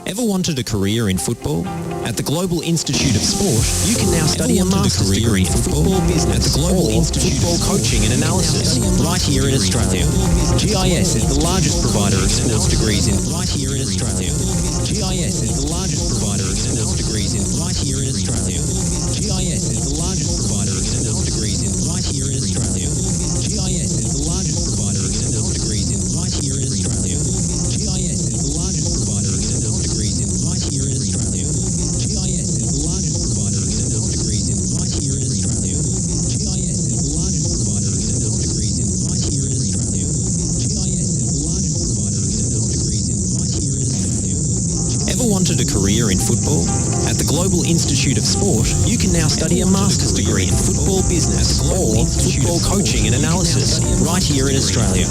Ever wanted a career in football? At the Global Institute of Sport, you can now study a master's degree in football business at the Global Institute of Coaching and Analysis right here in Australia. GIS is the largest provider of sports degrees in right here in Australia. GIS is the largest provider of sports degrees in right here in Australia. GIS is the largest provider of sports degrees in right here in Australia. GIS is the largest provider of sports degrees in right here in Australia. GIS is the largest provider of sports degrees in right here in Australia. GIS is the largest provider of sports degrees in right here in Australia. GIS is the largest provider of sports degrees in right here in Australia. GIS is the largest provider of sports degrees in right here in Australia. Ever wanted a career in football? At the Global Institute of Sport, you can now study a master's degree in football business or football coaching and analysis right here in Australia.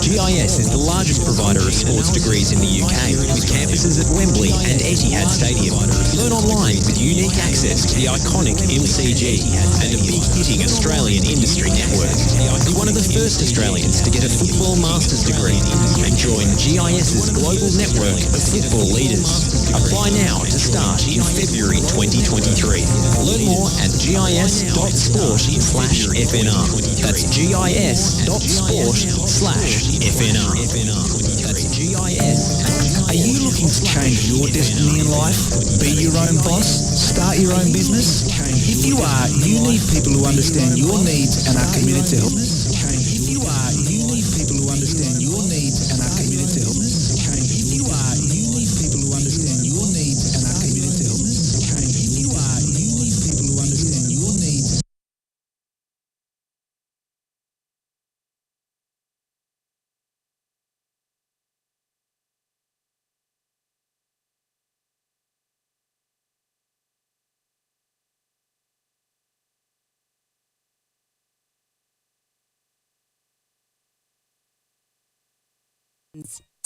GIS is the largest provider of sports degrees in the UK, with campuses at Wembley and Etihad Stadium. Learn online with unique access to the iconic MCG and a big-hitting Australian industry network. Be one of the first Australians to get a football master's degree and join GIS's global network of football leaders. Apply now to start in February 2023. Learn more at gis.sport/FNR. That's gis.sport/FNR. That's GIS. Are you looking to change your destiny in life? Be your own boss? Start your own business? If you are, you need people who understand your needs and are committed to help. If you are, you need people who understand your needs and are committed to help. If you are, you need people who understand your needs and are committed to help. If you are, you need people who understand your needs.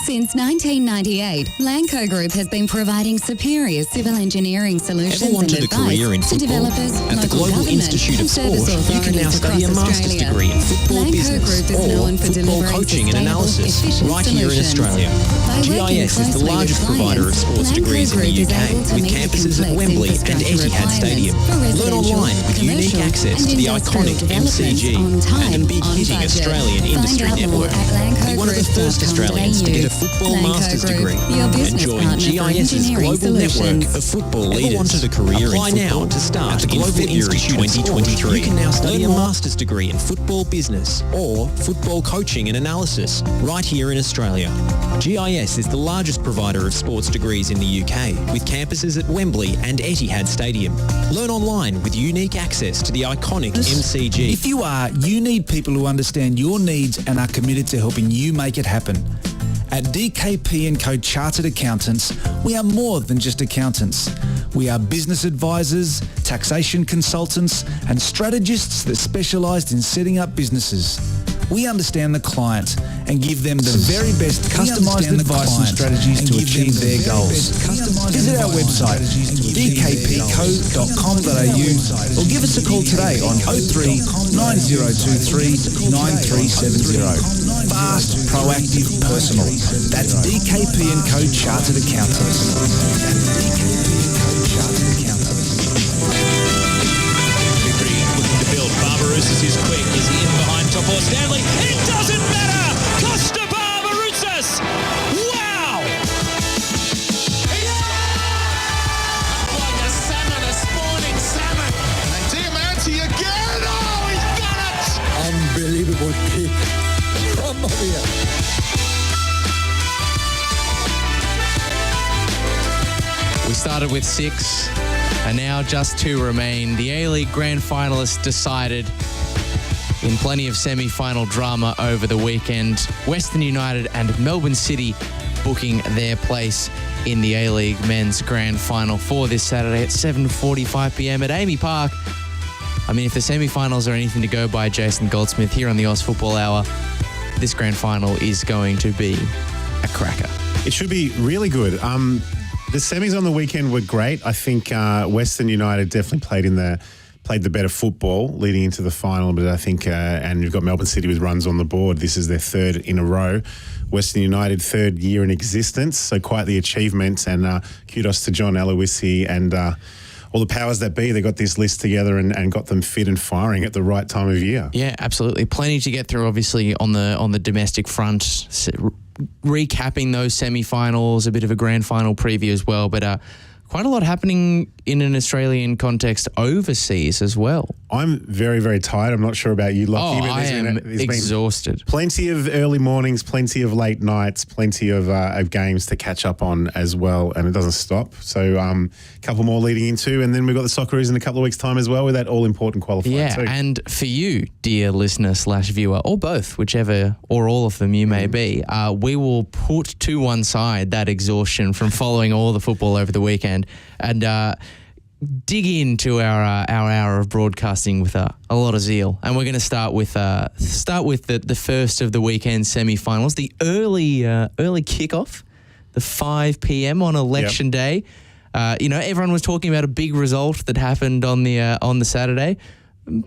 Since 1998, Lanco Group has been providing superior civil engineering solutions Ever wanted and a career in advice to football? developers, At the local Global government Institute and of Sport, service you can now authorities study a across master's Australia. degree in football Lanco business Group is or known for football delivering coaching and sustainable, analysis efficient right here in solutions. Australia. By working GIS is the closely largest with provider of clients, sports Lanco degrees in Group the is UK, able to with meet the campuses at complex Wembley and infrastructure Etihad Stadium. requirements for Learn residential, online with unique commercial access and to the industrial iconic developments MCG on time, and a big-hitting on budget. Australian Find industry out more network. at Be one of the first Australians to get a football Lanco master's Group, degree your and business join partner for GIS's engineering global network solutions. of football leaders. Ever wanted a career Apply in football? now to start At the in Global February Institute of Sport, 2023. you can now study Learn a more. master's degree in football business or football coaching and analysis right here in Australia. GIS is the largest provider of sports degrees in the UK, with campuses at Wembley and Etihad Stadium. Learn online with unique access to the iconic MCG. If you are, you need people who understand your needs and are committed to helping you make it happen. At DKP & Co Chartered Accountants, we are more than just accountants. We are business advisors, taxation consultants, and strategists that specialise in setting up businesses. We understand the client and give them the very best customised advice and strategies to achieve their goals. Visit our website, dkpco.com.au, or give us a call today on 03 9023 9370. Fast, proactive, personal. That's DKP & Co Chartered Accountants. Looking to build. Barbarouses is quick. Is he in behind top horse Stanley? It doesn't matter! Costa Barbarouses! Wow! Like a salmon, a spawning salmon. And Diamante again! Oh, he's done it! Unbelievable kick from Maria. We started with 6, and now just 2 remain. The A-League Grand Finalists decided in plenty of semi-final drama over the weekend. Western United and Melbourne City booking their place in the A-League Men's Grand Final for this Saturday at 7:45 p.m. at Amy Park. I mean, if the semi-finals are anything to go by, Jason Goldsmith, here on the Oz Football Hour, this Grand Final is going to be a cracker. It should be really good. The semis on the weekend were great. I think Western United definitely played in the played the better football leading into the final, but I think, and you've got Melbourne City with runs on the board. This is their third in a row. Western United, third year in existence, so quite the achievement, and kudos to John Aloisi and all the powers that be. They got this list together and got them fit and firing at the right time of year. Yeah, absolutely. Plenty to get through, obviously, on the domestic front. Recapping those semi-finals, a bit of a grand final preview as well, but quite a lot happening in an Australian context overseas as well. I'm very, very tired. I'm not sure about you, Lachie. I am exhausted. Plenty of early mornings, plenty of late nights, plenty of games to catch up on as well, and it doesn't stop. So a couple more leading into, and then we've got the Socceroos in a couple of weeks' time as well with that all-important qualifier too. And for you, dear listener / viewer, or both, whichever or all of them you may be, we will put to one side that exhaustion from following all the football over the weekend and dig into our hour of broadcasting with a lot of zeal. And we're going to start with the first of the weekend semi-finals, the early kickoff, the 5 p.m. on election day. Everyone was talking about a big result that happened on the Saturday.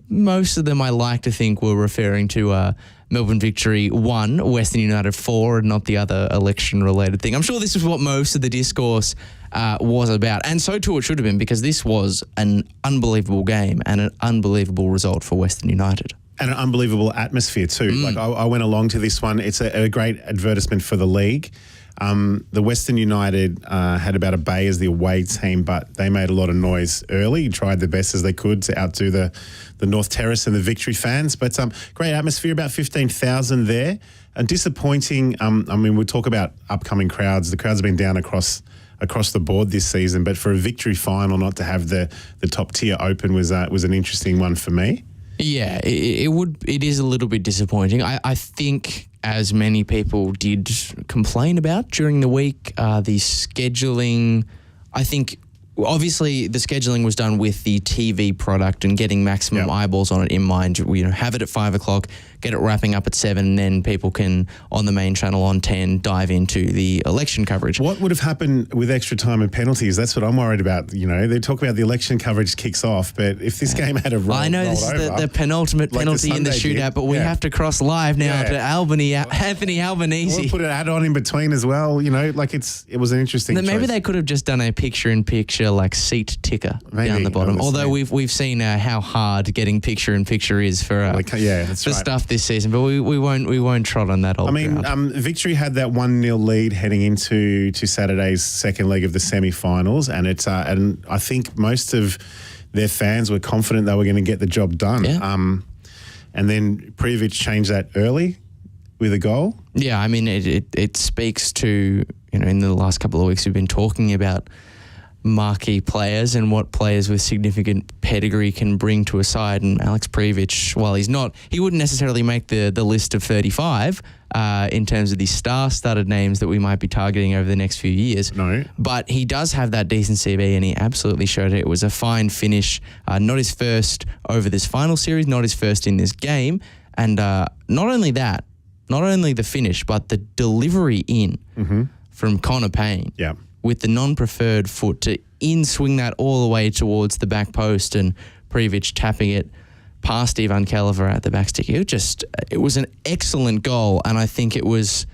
Most of them, I like to think, were referring to Melbourne Victory 1, Western United 4, and not the other election-related thing. I'm sure this is what most of the discourse was about. And so too it should have been, because this was an unbelievable game and an unbelievable result for Western United. And an unbelievable atmosphere too. Like I went along to this one. It's a great advertisement for the league. The Western United had about a bay as the away team, but they made a lot of noise early, tried the best as they could to outdo the North Terrace and the Victory fans. But great atmosphere, about 15,000 there. And disappointing, we'll talk about upcoming crowds. The crowds have been down across the board this season, but for a Victory final not to have the top tier open was an interesting one for me. Yeah, it is a little bit disappointing. I think, as many people did complain about during the week, the scheduling, I think obviously the scheduling was done with the TV product and getting maximum eyeballs on it in mind. Have it at 5 o'clock, get it wrapping up at 7, and then people can, on the main channel on 10, dive into the election coverage. What would have happened with extra time and penalties? That's what I'm worried about. They talk about the election coverage kicks off, but if this game had a roll, I know this is the penultimate penalty in the shootout, but we have to cross live now to Anthony Albanese. We'll put an add-on in between as well. It was an interesting choice. Maybe they could have just done a picture-in-picture like seat ticker down the bottom. Although we've seen how hard getting picture-in-picture is for stuff this season, but we won't trot on that old ground. Victory had that 1-0 lead heading into Saturday's second leg of the semi-finals, and and I think most of their fans were confident they were going to get the job done. Yeah. And then Prijovic changed that early with a goal. Yeah, it speaks to, in the last couple of weeks we've been talking about marquee players and what players with significant pedigree can bring to a side. And Alex Prijovic, while he wouldn't necessarily make the list of 35 in terms of the star-studded names that we might be targeting over the next few years. No. But he does have that decent CV, and he absolutely showed it. It was a fine finish. Not his first over this final series, not his first in this game. And not only the finish, but the delivery from Connor Payne. Yeah. With the non-preferred foot to in-swing that all the way towards the back post, and Prijovic tapping it past Ivan Kelever at the back stick. It was an excellent goal, and I think it was...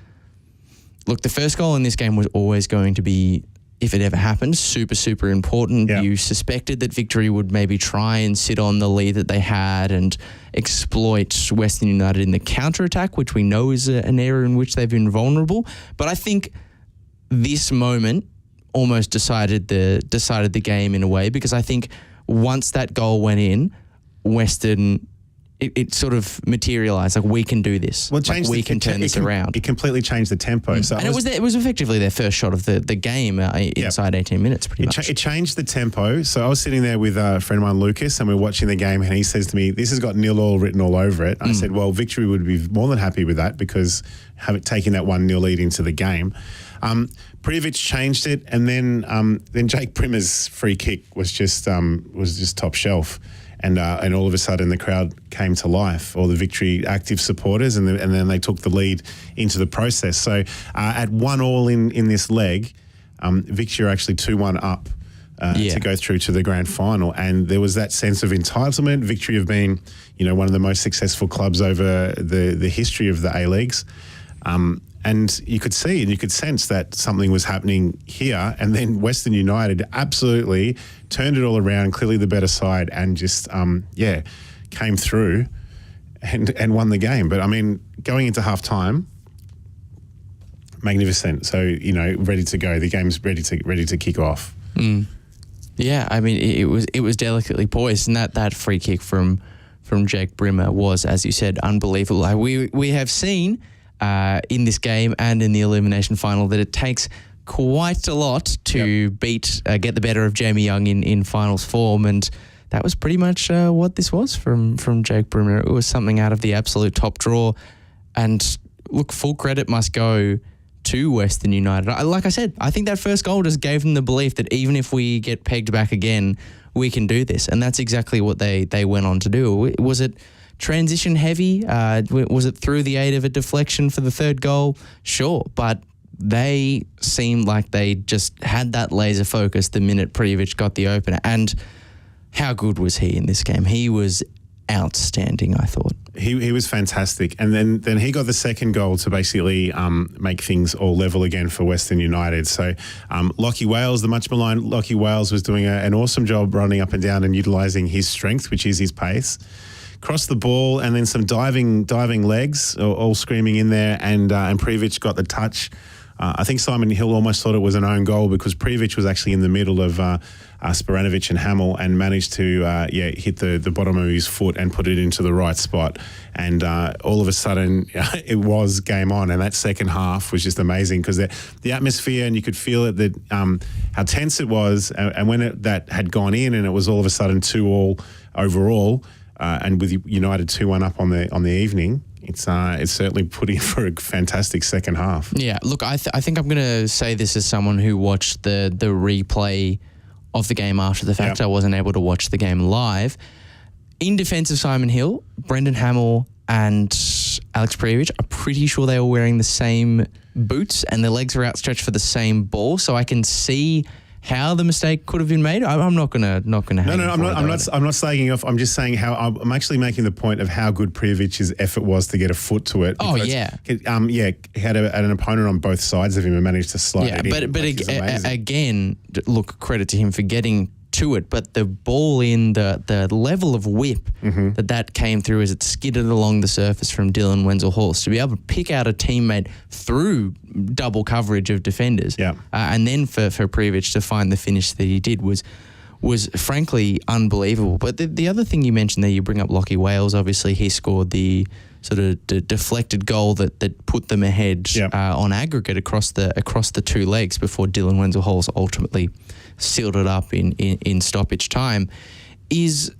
Look, the first goal in this game was always going to be, if it ever happened, super, super important. Yeah. You suspected that Victory would maybe try and sit on the lead that they had and exploit Western United in the counter-attack, which we know is an area in which they've been vulnerable. But I think this moment almost decided the game in a way, because I think once that goal went in, Western, it sort of materialised. Like, we can do this. Well, we can turn this around. It completely changed the tempo. So it was effectively their first shot of the game inside 18 minutes, pretty much. It changed the tempo. So I was sitting there with a friend of mine, Lucas, and we were watching the game, and he says to me, "This has got 0-0 written all over it." I said, "Well, Victory would be more than happy with that, because taking that 1-0 lead into the game." Prijovic changed it, and then Jake Primmer's free kick was just top shelf, and all of a sudden the crowd came to life, all the Victory active supporters, and then they took the lead into the process. So at 1-1 in this leg, Victory are actually 2-1 up to go through to the grand final. And there was that sense of entitlement, victory of being, one of the most successful clubs over the history of the A-Leagues. And you could see and you could sense that something was happening here. And then Western United absolutely turned it all around, clearly the better side, and just, came through and won the game. But, I mean, going into half-time, magnificent. So, ready to go. The game's ready to kick off. Mm. Yeah, I mean, it was delicately poised, and that free kick from Jake Brimmer was, as you said, unbelievable. We have seen in this game and in the elimination final that it takes quite a lot to get the better of Jamie Young in finals form, and that was pretty much what this was from Jake Brimmer. It was something out of the absolute top drawer, and look, full credit must go to Western United. Like I said, I think that first goal just gave them the belief that even if we get pegged back again, we can do this, and that's exactly what they went on to do. Was it transition heavy? Was it through the aid of a deflection for the third goal? Sure, but they seemed like they just had that laser focus the minute Prijovic got the opener. And how good was he in this game? He was outstanding, I thought. He was fantastic. And then he got the second goal to basically make things all level again for Western United. So Lachie Wales, the much maligned Lachie Wales, was doing an awesome job running up and down and utilising his strength, which is his pace. Crossed the ball and then some diving legs, all screaming in there, and Prijovic got the touch. I think Simon Hill almost thought it was an own goal because Prijovic was actually in the middle of Sporanovic and Hamill and managed to hit the bottom of his foot and put it into the right spot. And all of a sudden, it was game on. And that second half was just amazing because the atmosphere, and you could feel it, that how tense it was. And when that had gone in and it was all of a sudden 2-2 overall, and with United 2-1 up on the evening, it's certainly put in for a fantastic second half. Yeah, look, I think I'm going to say this as someone who watched the replay of the game after the fact. Yep. I wasn't able to watch the game live. In defence of Simon Hill, Brendan Hamill and Alex Prijovic, I'm pretty sure they were wearing the same boots and their legs were outstretched for the same ball, so I can see how the mistake could have been made. I'm not gonna. No, I'm not slagging off. I'm just saying how I'm actually making the point of how good Prijovic's effort was to get a foot to it. Oh yeah. He had an opponent on both sides of him and managed to slide it in. But again, look, credit to him for getting to it. But the ball in the level of whip that came through as it skidded along the surface from Dylan Wenzel-Hurst, to be able to pick out a teammate through double coverage of defenders, and then for Prijovic to find the finish that he did was frankly unbelievable. But the other thing you mentioned there, you bring up Lachie Wales. Obviously, he scored the sort of deflected goal that put them ahead on aggregate across the two legs before Dylan Wenzel-Hurst ultimately sealed it up in stoppage time. Is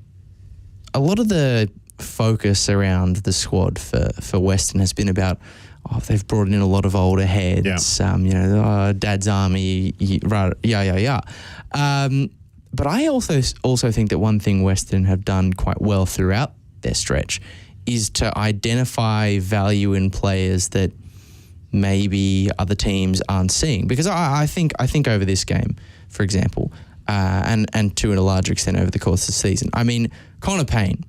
a lot of the focus around the squad for Western has been about, they've brought in a lot of older heads, Dad's Army, But I also think that one thing Western have done quite well throughout their stretch is to identify value in players that maybe other teams aren't seeing. Because I think over this game, for example, and to a larger extent over the course of the season, I mean, Connor Payne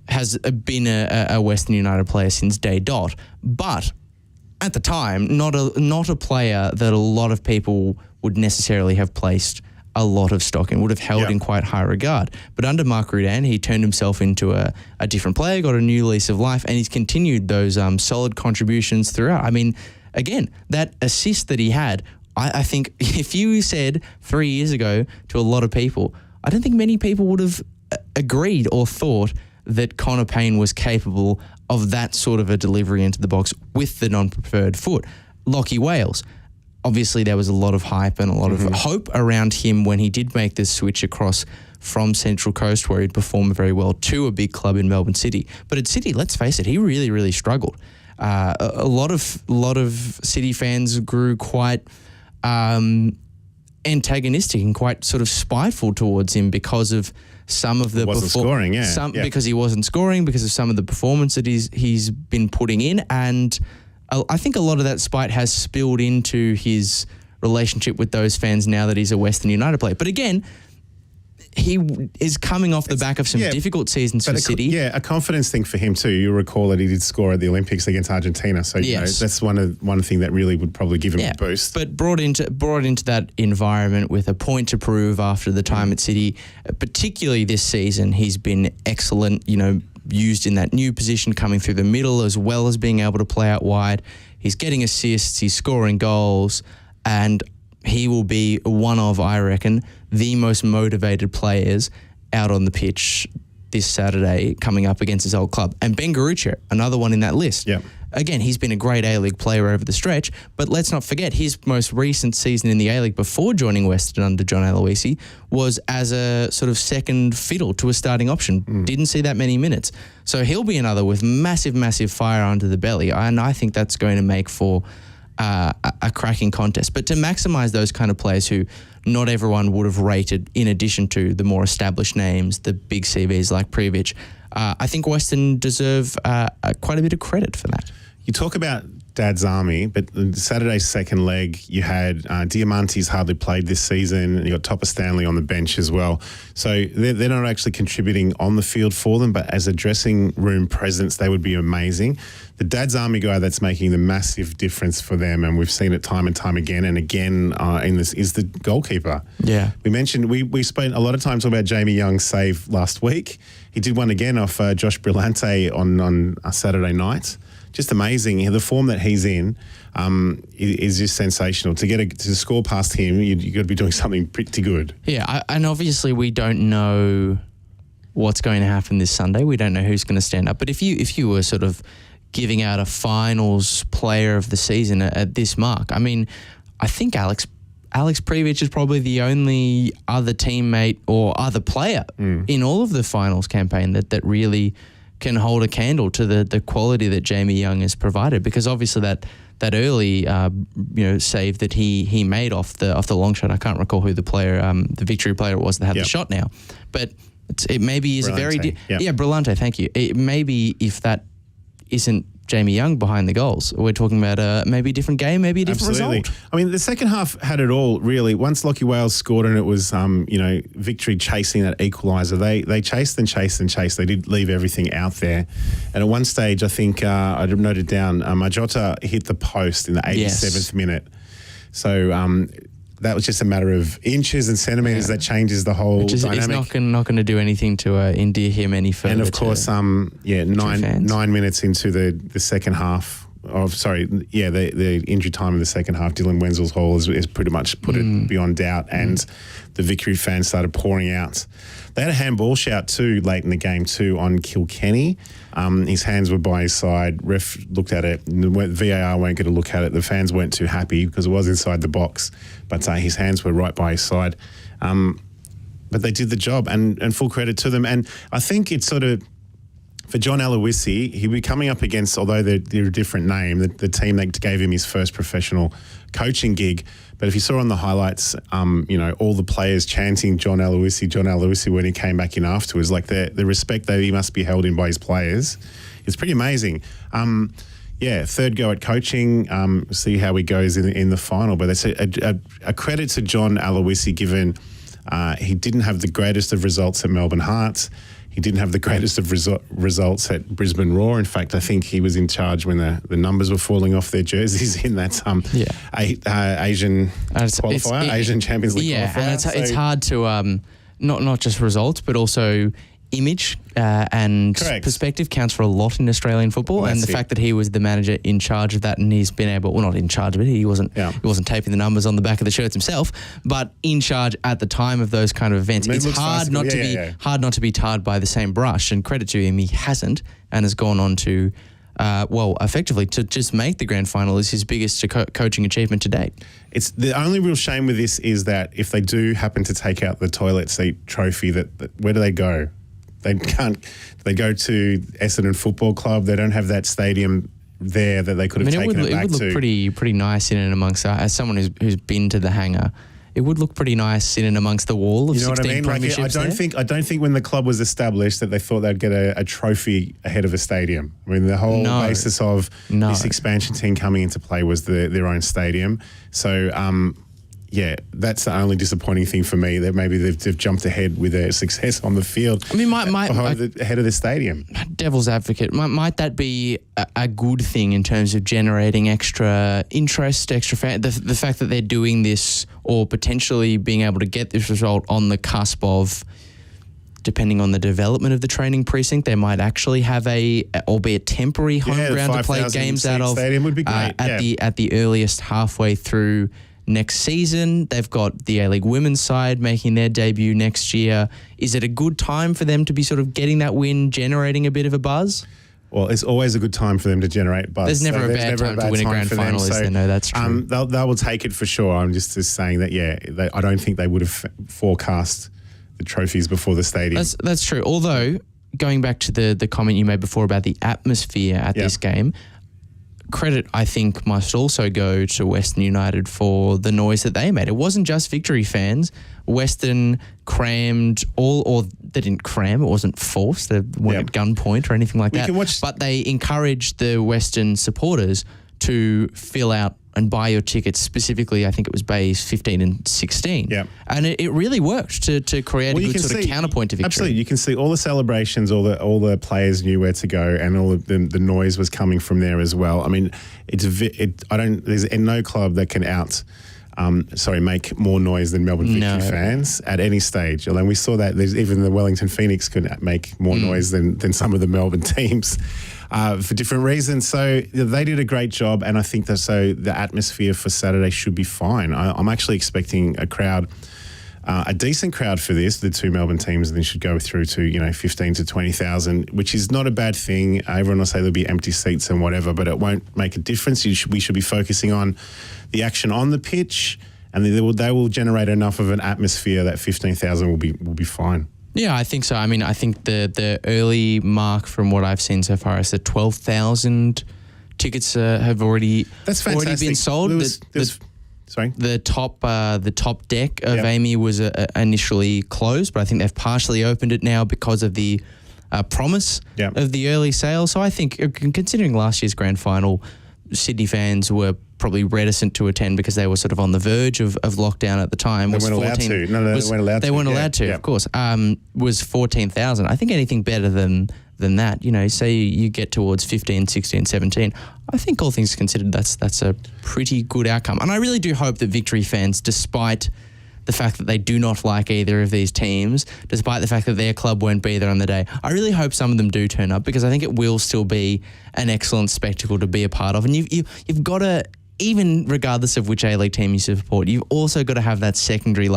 has been a Western United player since day dot, but at the time, not a player that a lot of people would necessarily have placed a lot of stock in, would have held in quite high regard. But under Mark Rudan, he turned himself into a different player, got a new lease of life, and he's continued those solid contributions throughout. I mean, again, that assist that he had, I think if you said 3 years ago to a lot of people, I don't think many people would have agreed or thought that Connor Payne was capable of that sort of a delivery into the box with the non-preferred foot. Lachie Wales, obviously there was a lot of hype and a lot of hope around him when he did make this switch across from Central Coast, where he'd performed very well, to a big club in Melbourne City. But at City, let's face it, he really, really struggled. A lot of City fans grew quite antagonistic and quite sort of spiteful towards him because of some of the because he wasn't scoring, because of some of the performance that he's been putting in, and I think a lot of that spite has spilled into his relationship with those fans now that he's a Western United player. But again, he is coming off the back of some difficult seasons for City. A confidence thing for him too. You'll recall that he did score at the Olympics against Argentina. So you know, that's one thing that really would probably give him a boost. But brought into that environment with a point to prove after the time at City, particularly this season, he's been excellent. You know, used in that new position, coming through the middle as well as being able to play out wide. He's getting assists. He's scoring goals, and he will be one of, I reckon, the most motivated players out on the pitch this Saturday coming up against his old club. And Ben Garuccio, another one in that list. Yeah. Again, he's been a great A-League player over the stretch, but let's not forget his most recent season in the A-League before joining Western under John Aloisi was as a sort of second fiddle to a starting option. Didn't see that many minutes. So he'll be another with massive, massive fire under the belly, and I think that's going to make for a cracking contest. But to maximise those kind of players who not everyone would have rated, in addition to the more established names, the big CVs like Prijovic, I think Western deserve quite a bit of credit for that. You talk about Dad's Army, but Saturday's second leg, you had Diamante's hardly played this season, and you got Topper Stanley on the bench as well. So they're not actually contributing on the field for them, but as a dressing room presence, they would be amazing. The Dad's Army guy that's making the massive difference for them, and we've seen it time and time again and again in this, is the goalkeeper. Yeah. We mentioned, we spent a lot of time talking about Jamie Young's save last week. He did one again off Josh Brillante on Saturday night. Just amazing. The form that he's in is just sensational. To score past him, you've got to be doing something pretty good. Yeah, and obviously we don't know what's going to happen this Sunday. We don't know who's going to stand up. But if you were sort of giving out a finals player of the season at this mark, I mean, I think Alex Prijovic is probably the only other teammate or other player in all of the finals campaign that really can hold a candle to the quality that Jamie Young has provided, because obviously that early save that he made off the long shot, I can't recall who the victory player it was that had the shot now, but it maybe is Brillante. Brillante, thank you. It maybe if that isn't Jamie Young behind the goals, we're talking about maybe a different game, maybe a different result. I mean, the second half had it all, really. Once Lachie Wales scored and it was, Victory chasing that equaliser, they chased and chased and chased. They did leave everything out there. And at one stage, I think, I noted down, Majota hit the post in the 87th minute. So that was just a matter of inches and centimetres that changes the whole dynamic. It's not going to do anything to endear him any further. And of course, 9 minutes into the second half, the injury time in the second half, Dylan Wenzel's haul has pretty much put it beyond doubt, and the Victory fans started pouring out. They had a handball shout too late in the game too on Kilkenny. His hands were by his side. Ref looked at it. VAR weren't going to look at it. The fans weren't too happy because it was inside the box, but his hands were right by his side. But they did the job, and full credit to them. And I think it's sort of, for John Aloisi, he'll be coming up against, although they're a different name, the team that gave him his first professional coaching gig. But if you saw on the highlights, all the players chanting John Aloisi when he came back in afterwards, like the respect that he must be held in by his players, it's pretty amazing. Third go at coaching, see how he goes in the final. But it's a credit to John Aloisi, given he didn't have the greatest of results at Melbourne Hearts. He didn't have the greatest of results at Brisbane Roar. In fact, I think he was in charge when the numbers were falling off their jerseys in that Asian qualifier, Asian Champions League qualifier. And it's hard to not just results, but also image and perspective counts for a lot in Australian football. And the fact that he was the manager in charge of that, and he's been able, well, not in charge of it, he wasn't taping the numbers on the back of the shirts himself, but in charge at the time of those kind of events. It's hard not to be tarred by the same brush, and credit to him, he hasn't, and has gone on to effectively to just make the grand final is his biggest coaching achievement to date. It's the only real shame with this is that if they do happen to take out the toilet seat trophy, that where do they go? They can't. They go to Essendon Football Club. They don't have that stadium there that they could have taken it back to. It would look pretty nice in and amongst, as someone who's been to the hangar, it would look pretty nice in and amongst the wall of 16 premierships. I don't think when the club was established that they thought they'd get a trophy ahead of a stadium. I mean, the whole basis of this expansion team coming into play was their own stadium. So that's the only disappointing thing for me, that maybe they've jumped ahead with their success on the field. I mean, ahead of the stadium. Devil's advocate, might that be a good thing in terms of generating extra interest, extra fan? The fact that they're doing this, or potentially being able to get this result on the cusp of, depending on the development of the training precinct, they might actually have albeit temporary home ground to play games out of. Stadium would be great. At the earliest halfway through next season. They've got the A-League women's side making their debut next year. Is it a good time for them to be sort of getting that win, generating a bit of a buzz? Well, it's always a good time for them to generate buzz. There's never a bad time to win a grand final, is there? No, that's true. They will take it for sure. I'm just saying that, I don't think they would have forecast the trophies before the stadium. That's true. Although, going back to the comment you made before about the atmosphere at this game, credit, I think, must also go to Western United for the noise that they made. It wasn't just Victory fans. Western crammed they didn't cram, it wasn't forced. They weren't at gunpoint or anything like that. But they encouraged the Western supporters to fill out and buy your tickets, specifically, I think it was bays 15 and 16. Yeah. And it really worked to create a good sort of counterpoint to Victory. Absolutely. You can see all the celebrations, all the players knew where to go, and all of the noise was coming from there as well. I mean, there's no club that can make more noise than Melbourne Victory fans at any stage. And we saw that even the Wellington Phoenix could make more noise than some of the Melbourne teams. For different reasons. So they did a great job, and I think that the atmosphere for Saturday should be fine. I'm actually expecting a decent crowd for this. The two Melbourne teams then should go through to 15 to 20,000, which is not a bad thing. Everyone will say there'll be empty seats and whatever, but it won't make a difference. We should be focusing on the action on the pitch, and they will generate enough of an atmosphere that 15,000 will be fine. Yeah, I think so. I mean, I think the early mark from what I've seen so far is that 12,000 tickets have already been sold. The top deck of Amy was initially closed, but I think they've partially opened it now because of the promise of the early sale. So I think, considering last year's grand final, Sydney fans were probably reticent to attend because they were sort of on the verge of lockdown at the time. They weren't allowed to. No, they weren't allowed to. They weren't allowed to, of course. Was 14,000. I think anything better than that, say you get towards 15, 16, 17, I think all things considered, that's a pretty good outcome. And I really do hope that Victory fans, despite the fact that they do not like either of these teams, despite the fact that their club won't be there on the day, I really hope some of them do turn up, because I think it will still be an excellent spectacle to be a part of. And you've got to, even regardless of which A-League team you support, you've also got to have that secondary,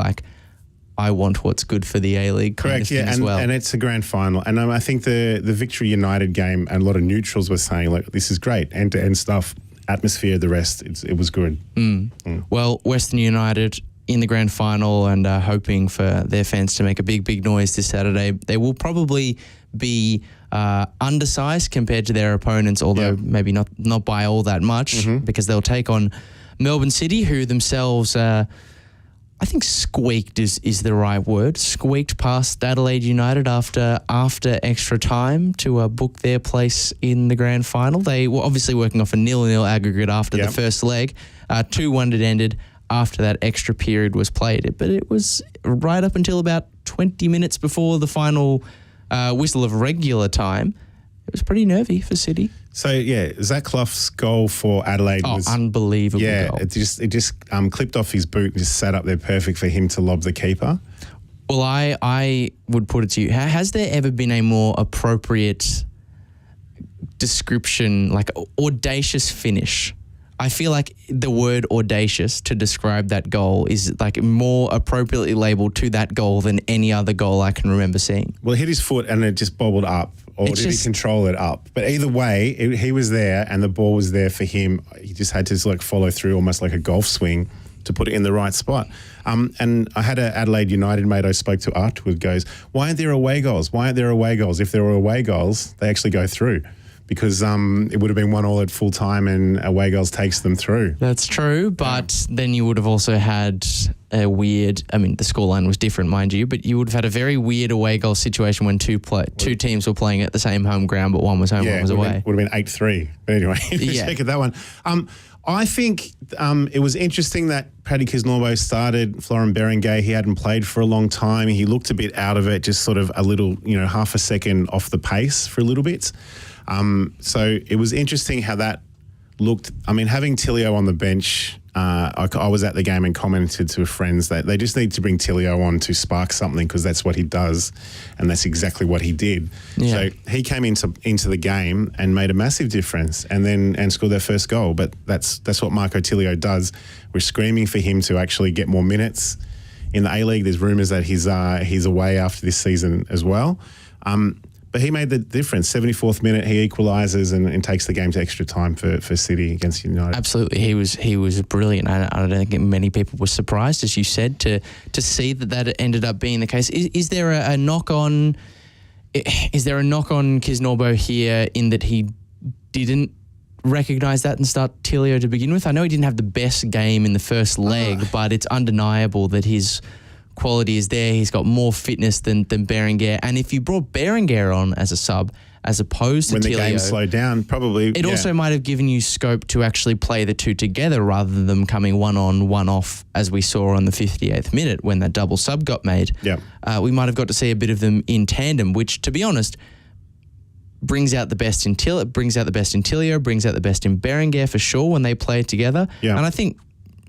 I want what's good for the A-League kind of thing as well. And it's a grand final. And I think the Victory United game, and a lot of neutrals were saying, this is great, end-to-end stuff, atmosphere, the rest, it was good. Well, Western United in the grand final, and hoping for their fans to make a big, big noise this Saturday. They will probably be undersized compared to their opponents, although maybe not by all that much, because they'll take on Melbourne City, who themselves, I think squeaked is the right word, squeaked past Adelaide United after extra time to book their place in the grand final. They were obviously working off a 0-0 aggregate after the first leg. 2-1 it ended after that extra period was played. But it was right up until about 20 minutes before the final whistle of regular time. It was pretty nervy for City. So, Zach Clough's goal for Adelaide was unbelievable goal. It just clipped off his boot and just sat up there perfect for him to lob the keeper. Well, I would put it to you, has there ever been a more appropriate description, audacious finish? I feel like the word audacious to describe that goal is more appropriately labelled to that goal than any other goal I can remember seeing. Well, it hit his foot and it just bobbled up. Or did he control it up? But either way, he was there and the ball was there for him. He just had to follow through almost like a golf swing to put it in the right spot. And I had an Adelaide United mate I spoke to afterward goes, why aren't there away goals? Why aren't there away goals? If there were away goals, they actually go through. Because it would have been 1-1 at full time and away goals takes them through. That's true, but then you would have also had a weird, the scoreline was different, mind you, but you would have had a very weird away goal situation when two teams were playing at the same home ground, but one was home, one was away. Would have been 8-3. But anyway, check at that one. I think it was interesting that Paddy Kisnorbo started Florent Berenguer. He hadn't played for a long time. He looked a bit out of it, just sort of a little, half a second off the pace for a little bit. So it was interesting how that looked. I mean, having Tilio on the bench, I was at the game and commented to friends that they just need to bring Tilio on to spark something because that's what he does, and that's exactly what he did. Yeah. So he came into the game and made a massive difference, and scored their first goal. But that's what Marco Tilio does. We're screaming for him to actually get more minutes in the A-League. There's rumours that he's away after this season as well. But he made the difference. 74th minute, he equalises and takes the game to extra time for City against United. Absolutely, he was brilliant. I don't think many people were surprised, as you said, to see that ended up being the case. Is there a knock on? Is there a knock on Kisnorbo here in that he didn't recognise that and start Tilio to begin with? I know he didn't have the best game in the first leg, but it's undeniable that his quality is there. He's got more fitness than Berenguer. And if you brought Berenguer on as a sub, as opposed to when Tilio, the game slowed down, probably it also might have given you scope to actually play the two together rather than them coming one on, one off, as we saw on the 58th minute when that double sub got made. Yeah, we might have got to see a bit of them in tandem, which, to be honest, brings out the best in Tilio, brings out the best in Berenguer for sure when they play together. Yeah. And I think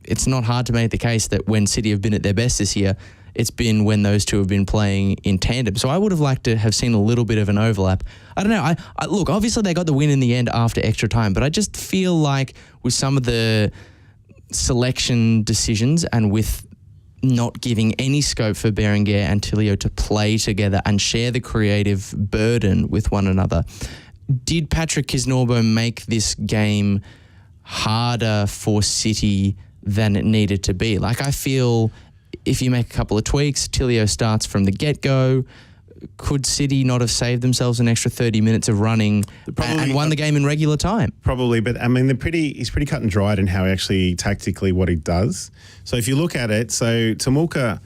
it's not hard to make the case that when City have been at their best this year, it's been when those two have been playing in tandem. So I would have liked to have seen a little bit of an overlap. I don't know. I look, obviously they got the win in the end after extra time, but I just feel like with some of the selection decisions and with not giving any scope for Berenguer and Tilio to play together and share the creative burden with one another, did Patrick Kisnorbo make this game harder for City than it needed to be? Like, I feel if you make a couple of tweaks, Tilio starts from the get-go, could City not have saved themselves an extra 30 minutes of running and won the game in regular time? Probably, but I mean, he's pretty cut and dried in how he actually tactically what he does. So if you look at it, so Gomulka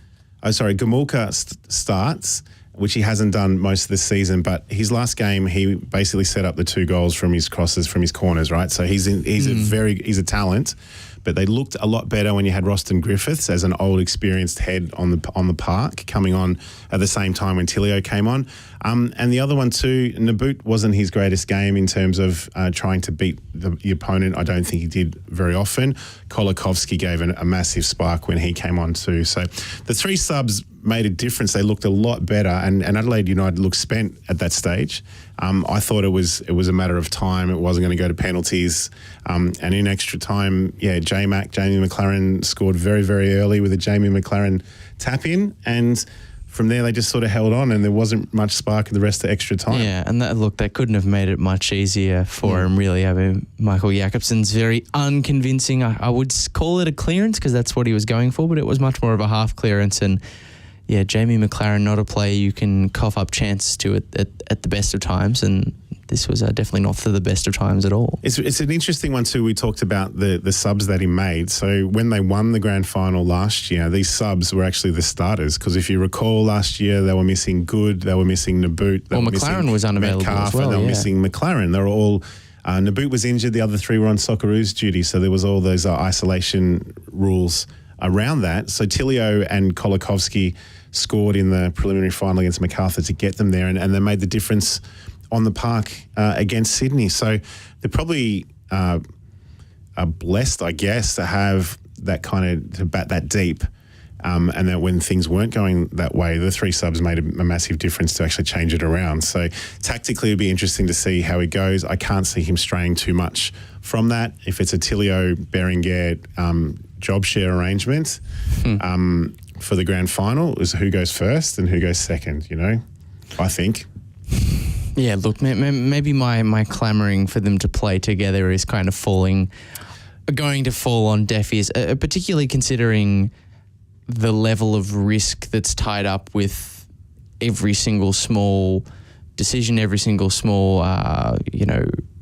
starts, which he hasn't done most of the season, but his last game, he basically set up the two goals from his crosses, from his corners, right? So he's a talent. But they looked a lot better when you had Roston Griffiths as an old, experienced head on the park coming on at the same time when Tilio came on. And the other one too, Naboot wasn't his greatest game in terms of trying to beat the opponent. I don't think he did very often. Kolakovsky gave a massive spark when he came on too. So the three subs made a difference. They looked a lot better, and Adelaide United looked spent at that stage. I thought it was a matter of time. It wasn't going to go to penalties. And in extra time, Jamie McLaren scored very, very early with a Jamie McLaren tap in, and from there they just sort of held on, and there wasn't much spark in the rest of extra time. Yeah, and they couldn't have made it much easier for him, really. I mean, Michael Jakobsen's very unconvincing. I would call it a clearance because that's what he was going for, but it was much more of a half clearance. And yeah, Jamie McLaren, not a player you can cough up chances to at the best of times, and this was definitely not for the best of times at all. It's an interesting one too. We talked about the subs that he made. So when they won the grand final last year, these subs were actually the starters, because if you recall last year, they were missing Good, they were missing Naboot, they were McLaren was unavailable Metcalf, as well, and they were missing McLaren. They were all Naboot was injured, the other three were on Socceroos duty, so there was all those isolation rules around that. So Tilio and Kolakovsky scored in the preliminary final against MacArthur to get them there, and they made the difference on the park against Sydney. So they're probably are blessed, I guess, to have that kind of, to bat that deep. And that when things weren't going that way, the three subs made a massive difference to actually change it around. So tactically, it'd be interesting to see how he goes. I can't see him straying too much from that. If it's a Tilio Berenguer job share arrangement for the grand final, is who goes first and who goes second, I think. Yeah, look, maybe my clamouring for them to play together is kind of going to fall on deaf ears, particularly considering the level of risk that's tied up with every single small decision, every single small,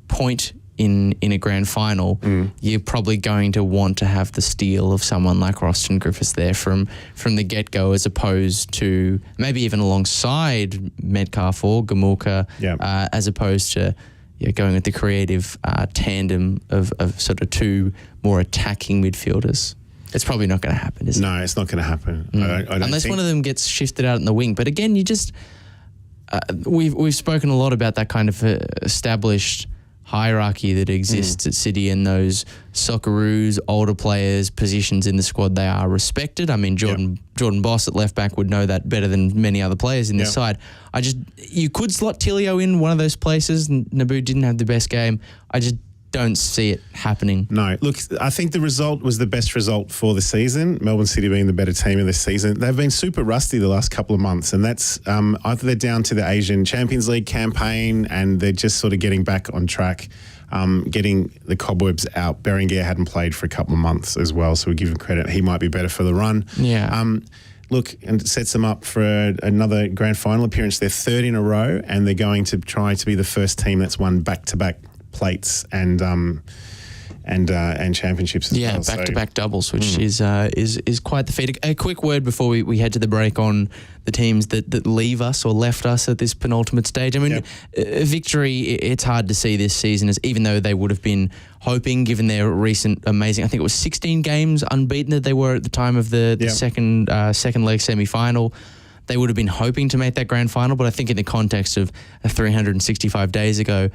point in a grand final. You're probably going to want to have the steel of someone like Roston Griffiths there from the get-go, as opposed to maybe even alongside Metcalf or Gomulka, as opposed to going with the creative tandem of sort of two more attacking midfielders. It's probably not going to happen, is it? No, it's not going to happen. I don't Unless think. one of them gets shifted out in the wing. But again, you just we've spoken a lot about that kind of established hierarchy that exists at City, and those Socceroos, older players, positions in the squad, they are respected. I mean, Jordan Boss at left back would know that better than many other players in this side. You could slot Tilio in one of those places. Naboo didn't have the best game. I just don't see it happening. No, look, I think the result was the best result for the season. Melbourne City being the better team of this season. They've been super rusty the last couple of months, and that's either they're down to the Asian Champions League campaign and they're just sort of getting back on track, getting the cobwebs out. Berenguer hadn't played for a couple of months as well, so we give him credit. He might be better for the run. Yeah. Look, and it sets them up for another grand final appearance. They're third in a row, and they're going to try to be the first team that's won back-to-back plates and championships as well. Back-to-back doubles, which is quite the feat. A quick word before we head to the break on the teams that leave us or left us at this penultimate stage. I mean, victory, it's hard to see this season, as even though they would have been hoping, given their recent amazing, I think it was 16 games unbeaten that they were at the time of the second leg semi-final. They would have been hoping to make that grand final, but I think in the context of 365 days ago,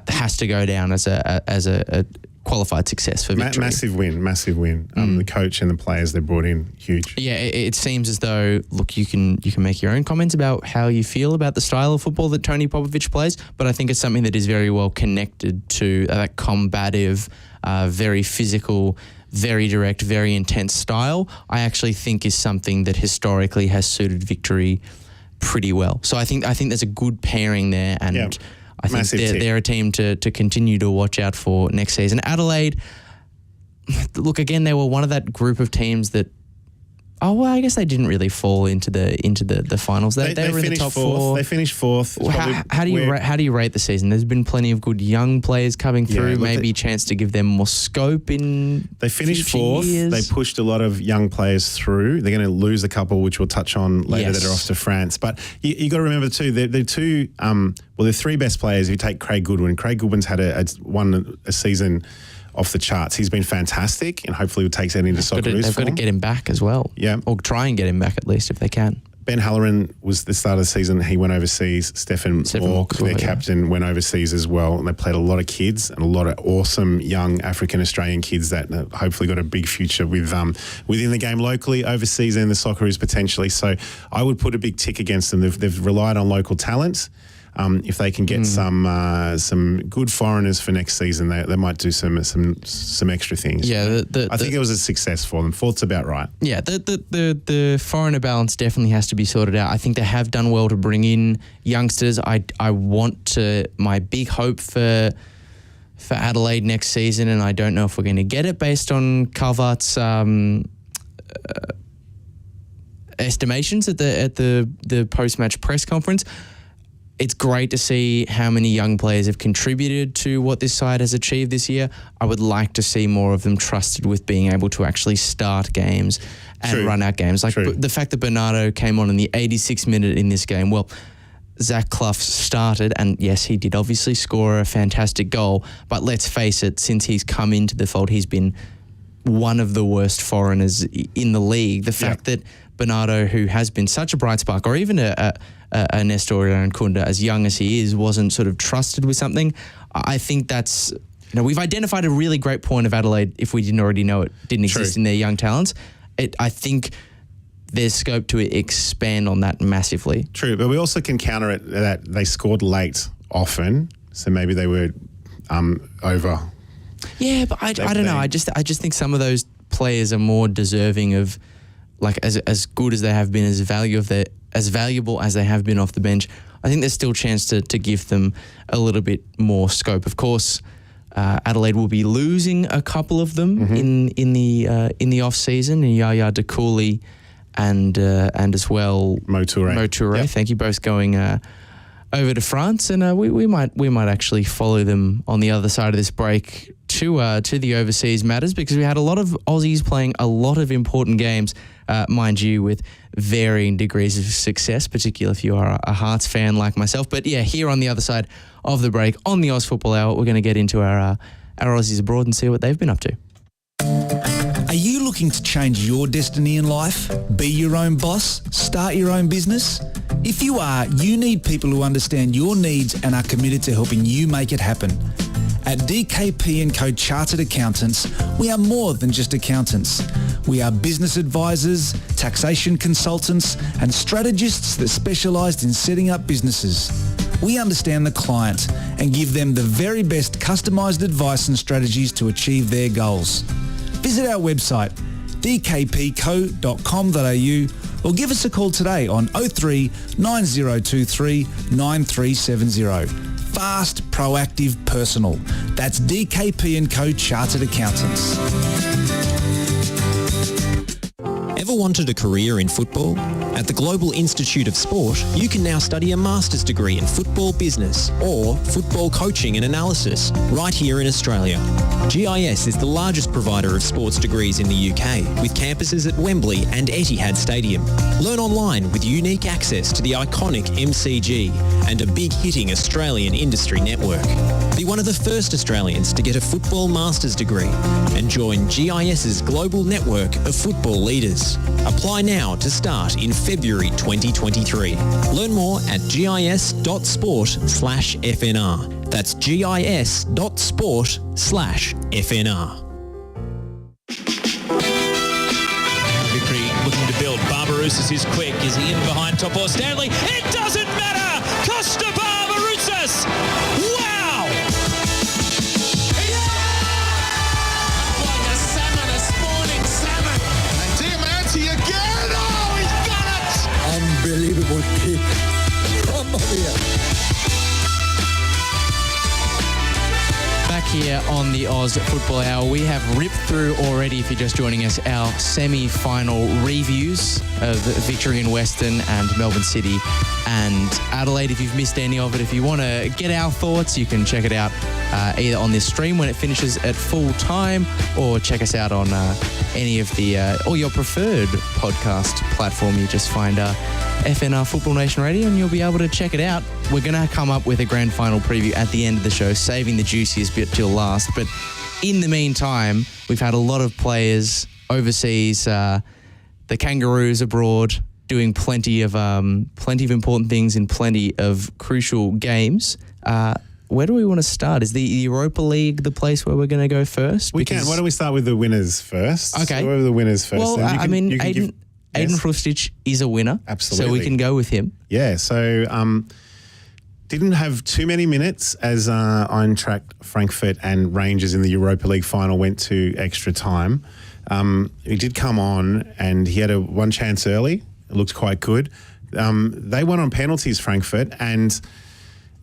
has to go down as a qualified success for victory. Massive win. The coach and the players they brought in, huge. Yeah, it seems as though, look, you can make your own comments about how you feel about the style of football that Tony Popovic plays, but I think it's something that is very well connected to that combative, very physical, very direct, very intense style. I actually think is something that historically has suited victory pretty well. So I think there's a good pairing there, and I think they're a team to continue to watch out for next season. Adelaide, look, again, they were one of that group of teams that, I guess they didn't really fall into the finals. They were in the top four. They finished fourth. How do you rate the season? There's been plenty of good young players coming through. Maybe a chance to give them more scope in. They finished fourth. Years. They pushed a lot of young players through. They're going to lose a couple, which we'll touch on later, that are off to France. But you got to remember too, they're two. They're three best players. If you take Craig Goodwin, Goodwin's had won a season off the charts. He's been fantastic, and hopefully takes that into Socceroos. They've got to get him back as well. Yeah. Or try and get him back at least if they can. Ben Halloran was the start of the season. He went overseas. Stephen Mork, their captain, went overseas as well. And they played a lot of kids and a lot of awesome young African-Australian kids that hopefully got a big future within the game locally, overseas, and the Socceroos potentially. So I would put a big tick against them. They've relied on local talent. If they can get some good foreigners for next season, they might do some extra things. Yeah, I think it was a success for them. Fourth's about right. Yeah, the foreigner balance definitely has to be sorted out. I think they have done well to bring in youngsters. My big hope for Adelaide next season, and I don't know if we're going to get it based on Calvert's estimations at the post-match press conference. It's great to see how many young players have contributed to what this side has achieved this year. I would like to see more of them trusted with being able to actually start games and run out games. Like the fact that Bernardo came on in the 86th minute in this game. Well, Zach Clough started, and yes, he did obviously score a fantastic goal, but let's face it, since he's come into the fold, he's been one of the worst foreigners in the league. The fact that Bernardo, who has been such a bright spark, or even a Nestor Kunda, as young as he is, wasn't sort of trusted with something. I think that's, we've identified a really great point of Adelaide, if we didn't already know it, didn't exist in their young talents. I think there's scope to expand on that massively. True, but we also can counter it that they scored late often, so maybe they were over. Yeah, but I don't know. I just think some of those players are more deserving of, like, as good as they have been, as valuable as they have been off the bench. I think there's still a chance to give them a little bit more scope. Of course, Adelaide will be losing a couple of them in the off season, and Yaya Decouli and as well Mo Touré. Yep. Thank you, both going over to France, and we might actually follow them on the other side of this break to the overseas matters, because we had a lot of Aussies playing a lot of important games mind you, with varying degrees of success, particularly if you are a Hearts fan like myself. But yeah, here on the other side of the break on the Oz Football Hour, we're going to get into our Aussies abroad and see what they've been up to. Are you looking to change your destiny in life? Be your own boss? Start your own business? If you are, you need people who understand your needs and are committed to helping you make it happen. At DKP & Co Chartered Accountants, we are more than just accountants. We are business advisors, taxation consultants, and strategists that specialise in setting up businesses. We understand the client and give them the very best customised advice and strategies to achieve their goals. Visit our website dkpco.com.au or give us a call today on 03 9023 9370. Fast, proactive, personal. That's DKP & Co Chartered Accountants. Ever wanted a career in football? At the Global Institute of Sport, you can now study a master's degree in football business or football coaching and analysis right here in Australia. GIS is the largest provider of sports degrees in the UK, with campuses at Wembley and Etihad Stadium. Learn online with unique access to the iconic MCG and a big-hitting Australian industry network. Be one of the first Australians to get a football master's degree and join GIS's global network of football leaders. Apply now to start in February 2023. Learn more at gis.sport/FNR. That's gis.sport/FNR. Victory looking to build. Barbarouses is quick. Is he in behind Topor Stanley? It doesn't matter! Costa Barbarouses! Wow! Like a salmon, a spawning salmon. And Diamanti again. Oh, he's done it! Unbelievable kick. Mamma mia. Back here on the Oz Football Hour, we have ripped through already, if you're just joining us, our semi-final reviews of Victory in Western and Melbourne City and Adelaide. If you've missed any of it, if you want to get our thoughts, you can check it out either on this stream when it finishes at full time, or check us out on any of the or your preferred podcast platform. You just find FNR Football Nation Radio and you'll be able to check it out. We're going to come up with a grand final preview at the end of the show, saving the juiciest bit till last. But in the meantime, we've had a lot of players overseas, the Kangaroos abroad, doing plenty of important things in plenty of crucial games. Where do we want to start? Is the Europa League the place where we're going to go first? We can. Why don't we start with the winners first? Okay. So who are the winners first? Well, Aiden Hrustic is a winner. Absolutely. So we can go with him. Yeah, so didn't have too many minutes as Eintracht Frankfurt and Rangers in the Europa League final went to extra time. He did come on and he had one chance early. It looked quite good. They won on penalties, Frankfurt, and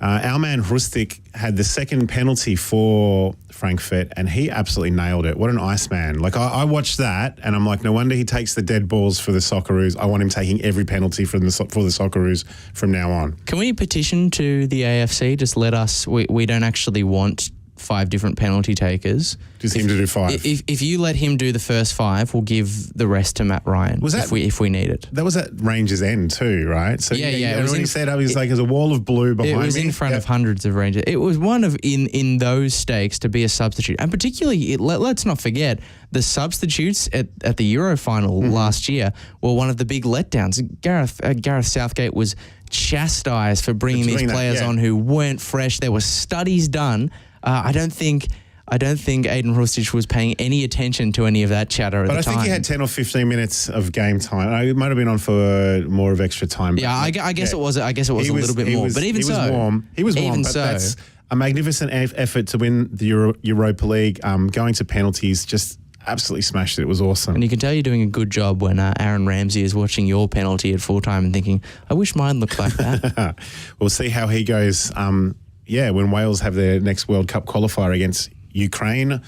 our man Hrustic had the second penalty for Frankfurt and he absolutely nailed it. What an Iceman. Like I watched that and I'm like, no wonder he takes the dead balls for the Socceroos. I want him taking every penalty for the Socceroos from now on. Can we petition to the AFC? Just let us, we don't actually want 5 different penalty takers. Just him to do 5. If you let him do the first 5, we'll give the rest to Matt Ryan. Was that, if we need it? That was at Rangers' end too, right? So yeah. When he said, he was like, there's a wall of blue behind me. It was in front of hundreds of Rangers. It was one of in those stakes to be a substitute, and particularly let's not forget the substitutes at the Euro final last year were one of the big letdowns. Gareth Southgate was chastised for bringing these players on who weren't fresh. There were studies done. I don't think Aiden Hrustic was paying any attention to any of that chatter at the time. But I think he had 10 or 15 minutes of game time. It might have been on for more of extra time. Yeah, I guess it was. I guess it was a little bit more. But even so, he was warm. But that's a magnificent effort to win the Europa League. Going to penalties, just absolutely smashed it. It was awesome. And you can tell you're doing a good job when Aaron Ramsey is watching your penalty at full time and thinking, I wish mine looked like that. We'll see how he goes. When Wales have their next World Cup qualifier against Ukraine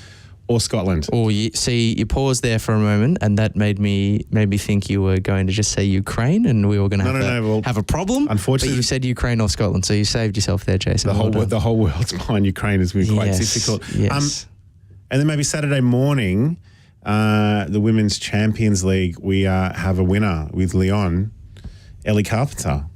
or Scotland. Oh, you paused there for a moment, and that made me think you were going to just say Ukraine, and we were going to have a problem. Unfortunately, but you said Ukraine or Scotland, so you saved yourself there, Jason. The whole world's behind Ukraine has been quite difficult. Yes. And then maybe Saturday morning, the Women's Champions League, we have a winner with Lyon, Ellie Carpenter.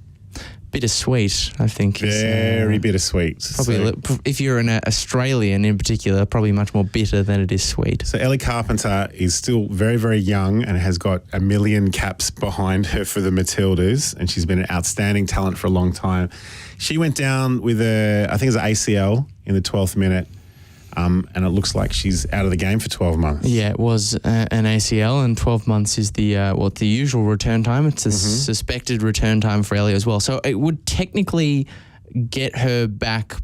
Bittersweet, I think. Very bittersweet. Probably, if you're an Australian in particular, probably much more bitter than it is sweet. So Ellie Carpenter is still very, very young and has got a million caps behind her for the Matildas, and she's been an outstanding talent for a long time. She went down with I think it was an ACL in the 12th minute. And it looks like she's out of the game for 12 months. Yeah, it was an ACL, and 12 months is the usual return time. It's a suspected return time for Ellie as well. So it would technically get her back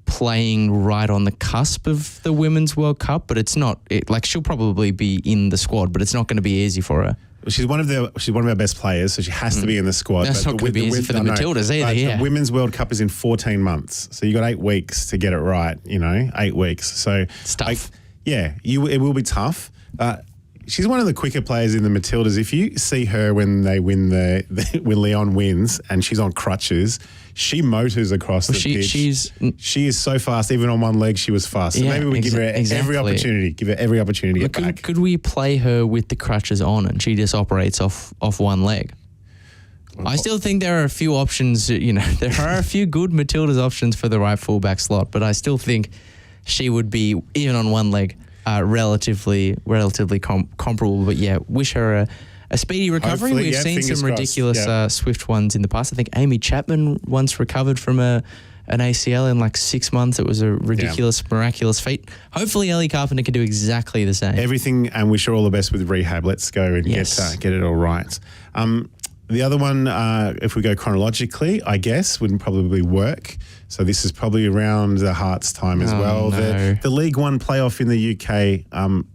playing right on the cusp of the Women's World Cup, but it's not. She'll probably be in the squad, but it's not going to be easy for her. She's one of our best players, so she has to be in the squad. That's not going to be easy for the Matildas either, yeah. The Women's World Cup is in 14 months, so you got 8 weeks to get it right, 8 weeks. So it's tough. It will be tough. She's one of the quicker players in the Matildas. If you see her when they win when Lyon wins and she's on crutches, she motors across the pitch. She is so fast. Even on one leg, she was fast. So maybe we give her every opportunity. Give her every opportunity to get back. Could we play her with the crutches on and she just operates off one leg? I still think there are a few options. There are a few good Matildas options for the right fullback slot, but I still think she would be, even on one leg, relatively comparable. But yeah, wish her a speedy recovery. Hopefully, We've seen some ridiculous swift ones in the past. I think Amy Chapman once recovered from an ACL in like 6 months. It was a ridiculous, miraculous feat. Hopefully Ellie Carpenter can do exactly the same. Everything, and wish her all the best with rehab. Let's go and get it all right. The other one, if we go chronologically, I guess, wouldn't probably work. So this is probably around the Hearts' time as well. No. The League One playoff in the UK,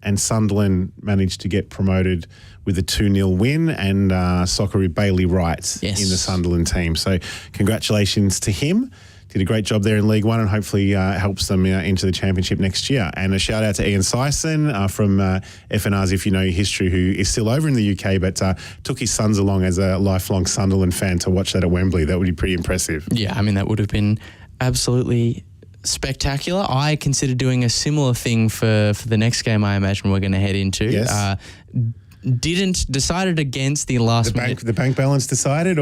and Sunderland managed to get promoted with a 2-0 win, and Socceroo Bailey Wright in the Sunderland team. So congratulations to him. Did a great job there in League One, and hopefully helps them into the Championship next year. And a shout out to Ian Sison from FNRs, if you know your history, who is still over in the UK, but took his sons along as a lifelong Sunderland fan to watch that at Wembley. That would be pretty impressive. Yeah, I mean, that would have been absolutely spectacular. I consider doing a similar thing for the next game I imagine we're going to head into. Yes. Decided against the last minute. The bank balance decided?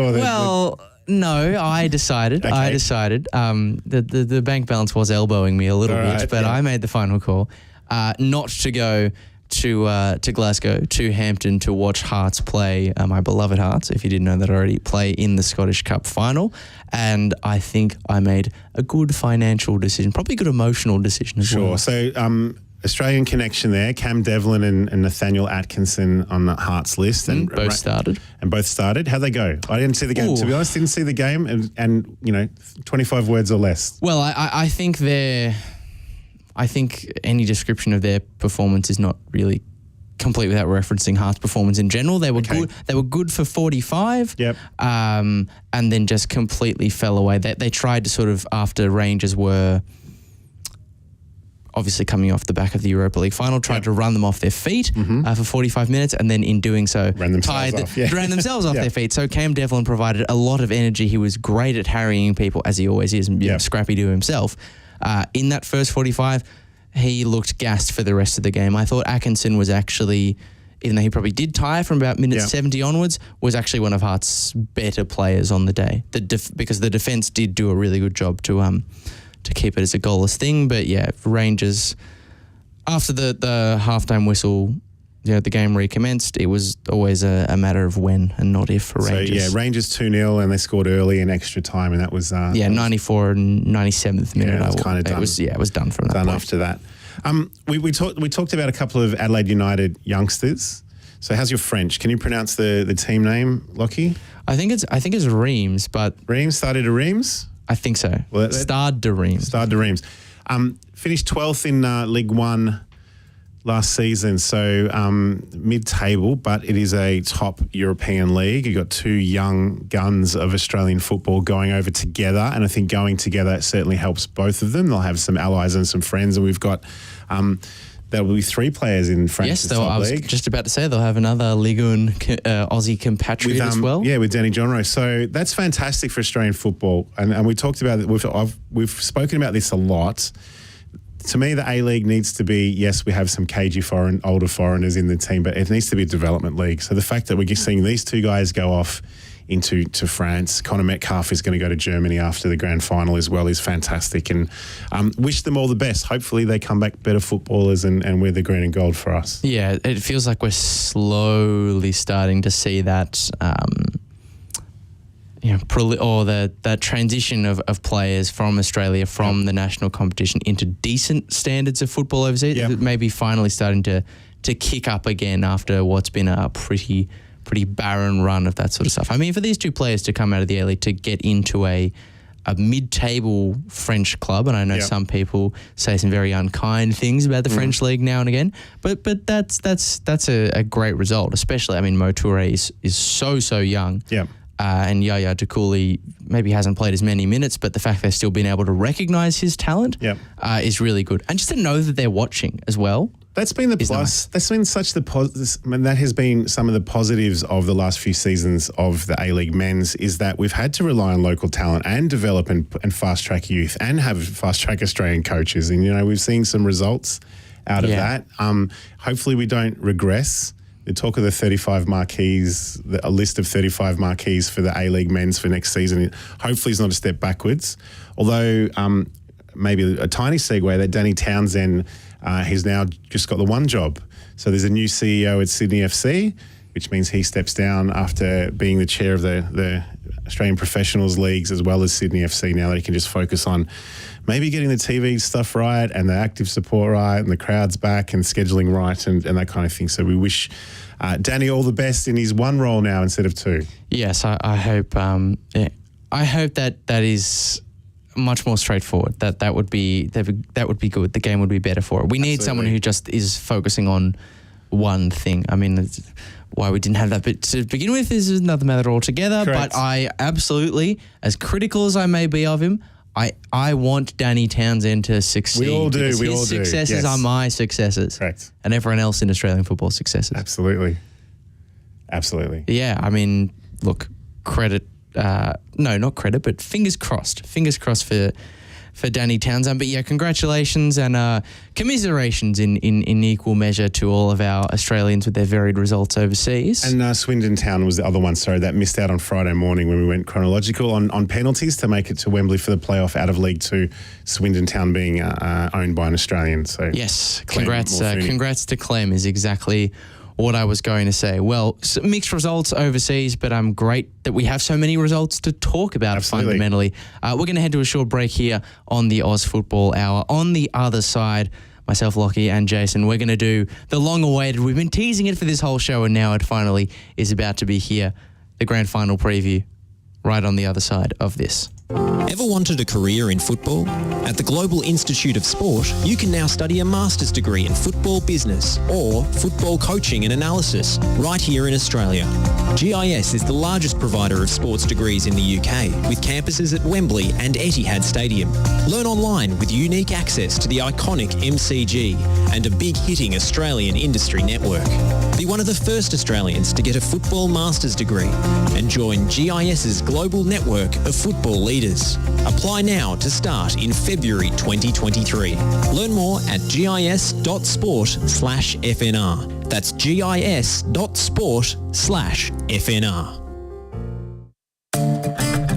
No, I decided. Okay. I decided. The bank balance was elbowing me a little bit, but I made the final call not to go to Glasgow, to Hampton, to watch Hearts play, my beloved Hearts, if you didn't know that already, play in the Scottish Cup final. And I think I made a good financial decision, probably a good emotional decision as well. Sure. So Australian connection there, Cam Devlin and Nathaniel Atkinson on the Hearts list. And both started. How'd they go? I didn't see the game. To be honest, didn't see the game, and 25 words or less. Well, I think any description of their performance is not really complete without referencing Hearts' performance in general. They were good. They were good for 45. Yep. And then just completely fell away. They tried to sort of, after Rangers were obviously coming off the back of the Europa League final, tried to run them off their feet for 45 minutes, and then in doing so, ran themselves off their feet. So Cam Devlin provided a lot of energy. He was great at harrying people, as he always is, scrappy to himself. In that first 45, he looked gassed for the rest of the game. I thought Atkinson was actually, even though he probably did tire from about minute 70 onwards, was actually one of Hearts' better players on the day. Because the defence did do a really good job to keep it as a goalless thing. But yeah, Rangers, after the halftime whistle, the game recommenced. It was always a matter of when and not if for Rangers. So Rangers 2-0, and they scored early in extra time, and that was 94 and 97th minute. It was kind of done. It was done from that point. After that. We talked about a couple of Adelaide United youngsters. So how's your French? Can you pronounce the team name, Lachie? I think it's Reims, but Reims, Stade de Reims? I think so. Stade de Reims. Stade de Reims. Finished 12th in League One last season, so mid-table, but it is a top European league. You've got two young guns of Australian football going over together, and I think going together certainly helps both of them. They'll have some allies and some friends, and we've got there will be 3 players in France's top league. I was just about to say they'll have another Ligue 1 Aussie compatriot as well. Yeah, with Danny Johnroe. So that's fantastic for Australian football, and we talked about it. We've spoken about this a lot. to me, the A-League needs to be, yes, we have some cagey older foreigners in the team, but it needs to be a development league. So the fact that we're just seeing these two guys go off into France, Connor Metcalf is going to go to Germany after the grand final as well, is fantastic. And wish them all the best. Hopefully they come back better footballers and wear the green and gold for us. Yeah, it feels like we're slowly starting to see that... that transition of players from Australia, from the national competition into decent standards of football overseas, maybe finally starting to kick up again after what's been a pretty barren run of that sort of stuff. I mean, for these two players to come out of the A-League to get into a mid-table French club, and I know some people say some very unkind things about the French league now and again, but that's a great result, especially, I mean, Mo Touré is so young. Yeah. And Yaya Doucouré maybe hasn't played as many minutes, but the fact they've still been able to recognise his talent is really good. And just to know that they're watching as well. That's been the plus. Nice. That's been such the that has been some of the positives of the last few seasons of the A-League men's, is that we've had to rely on local talent and develop and fast-track youth and have fast-track Australian coaches. And, we've seen some results out of that. Hopefully we don't regress. The talk of the 35 marquees, a list of 35 marquees for the A-League men's for next season, hopefully is not a step backwards. Although maybe a tiny segue that Danny Townsend, he's now just got the one job. So there's a new CEO at Sydney FC, which means he steps down after being the chair of the Australian Professionals Leagues as well as Sydney FC, now that he can just focus on maybe getting the TV stuff right and the active support right and the crowds back and scheduling right and that kind of thing. So we wish Danny all the best in his one role now instead of two. Yes, I hope. I hope that is much more straightforward. That would be good. The game would be better for it. We need someone who just is focusing on one thing. I mean, why we didn't have that bit to begin with is another matter altogether. Correct. But I absolutely, as critical as I may be of him, I want Danny Townsend to succeed. We all do. His successes are my successes. Correct. And everyone else in Australian football successes. Absolutely. Yeah, I mean, look, credit. No, not credit, but fingers crossed. Fingers crossed for Danny Townsend. But yeah, congratulations and commiserations in equal measure to all of our Australians with their varied results overseas. And Swindon Town was the other one, sorry, that missed out on Friday morning when we went chronological on penalties to make it to Wembley for the playoff out of League Two, Swindon Town being owned by an Australian. So yes, congrats to Clem is exactly what I was going to say. Well, mixed results overseas, but great that we have so many results to talk about. Absolutely. Fundamentally. We're going to head to a short break here on the Oz Football Hour. On the other side, myself, Lachie and Jason, we're going to do the long-awaited, we've been teasing it for this whole show and now it finally is about to be here, the grand final preview, right on the other side of this. Ever wanted a career in football? At the Global Institute of Sport, you can now study a master's degree in football business or football coaching and analysis right here in Australia. GIS is the largest provider of sports degrees in the UK, with campuses at Wembley and Etihad Stadium. Learn online with unique access to the iconic MCG and a big-hitting Australian industry network. Be one of the first Australians to get a football master's degree and join GIS's global network of football leaders. Apply now to start in February 2023. Learn more at gis.sport/FNR. That's gis.sport/FNR.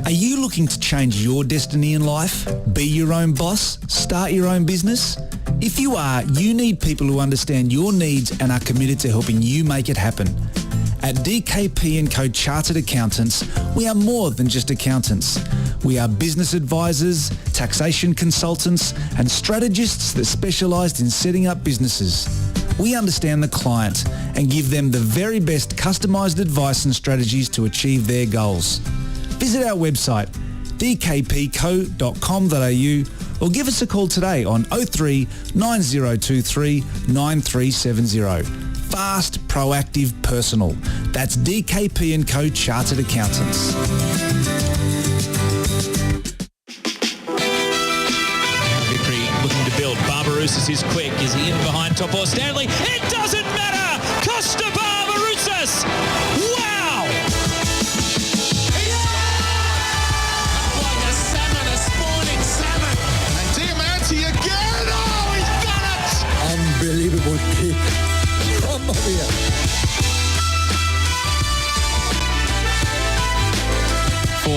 Are you looking to change your destiny in life? Be your own boss? Start your own business? If you are, you need people who understand your needs and are committed to helping you make it happen. At DKP & Co Chartered Accountants, we are more than just accountants. We are business advisors, taxation consultants, and strategists that specialise in setting up businesses. We understand the client and give them the very best customised advice and strategies to achieve their goals. Visit our website, dkpco.com.au, or give us a call today on 03 9023 9370. Fast, proactive, personal. That's DKP & Co Chartered Accountants. Vickery looking to build. Barbarouses is quick. Is he in behind Topo Stanley? It doesn't matter! Costa Barbarouses! Wow! Like a salmon, a spawning salmon. And Diamante again. Oh, he's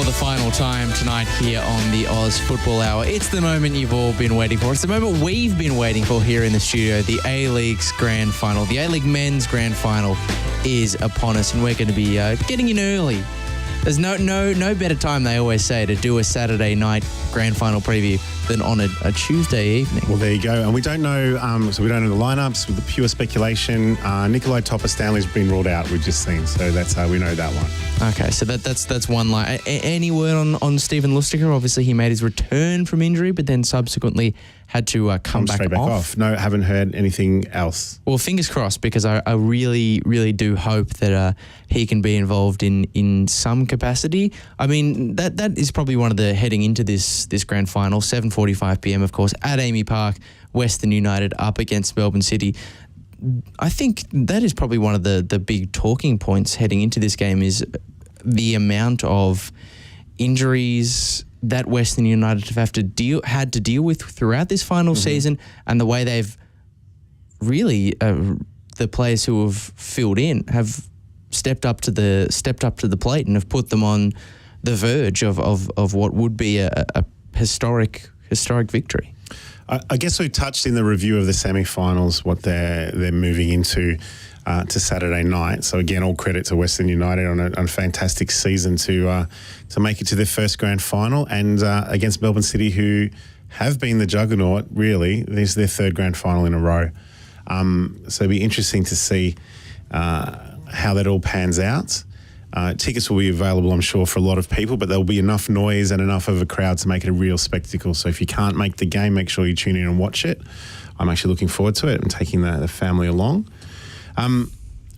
for the final time tonight here on the Oz Football Hour. It's the moment you've all been waiting for. It's the moment we've been waiting for here in the studio. The A-League's Grand Final. The A-League Men's Grand Final is upon us, and we're going to be getting in early. There's no better time, they always say, to do a Saturday night Grand Final preview than on a Tuesday evening. Well, there you go. And we don't know, so we don't know the lineups. With the pure speculation, Nikolai Topper-Stanley's been ruled out, we've just seen. So that's how we know that one. Okay, so that's one line. Any word on Stephen Lustiger? Obviously, he made his return from injury, but then subsequently had to come back off. No, haven't heard anything else. Well, fingers crossed, because I really, really do hope that he can be involved in some capacity. I mean, that is probably one of the heading into this grand final, 7:45 p.m, of course, at Amy Park, Western United up against Melbourne City. I think that is probably one of the big talking points heading into this game is the amount of injuries that Western United have had to deal with throughout this final season, and the way they've really the players who have filled in have stepped up to the plate and have put them on the verge of what would be a historic victory. I guess we touched in the review of the semi-finals what they're moving into to Saturday night. So again, all credit to Western United on a fantastic season to make it to their first grand final, and against Melbourne City, who have been the juggernaut. Really, this is their third grand final in a row. So it'll be interesting to see how that all pans out. Tickets will be available, I'm sure, for a lot of people, but there'll be enough noise and enough of a crowd to make it a real spectacle. So if you can't make the game, make sure you tune in and watch it. I'm actually looking forward to it and taking the family along.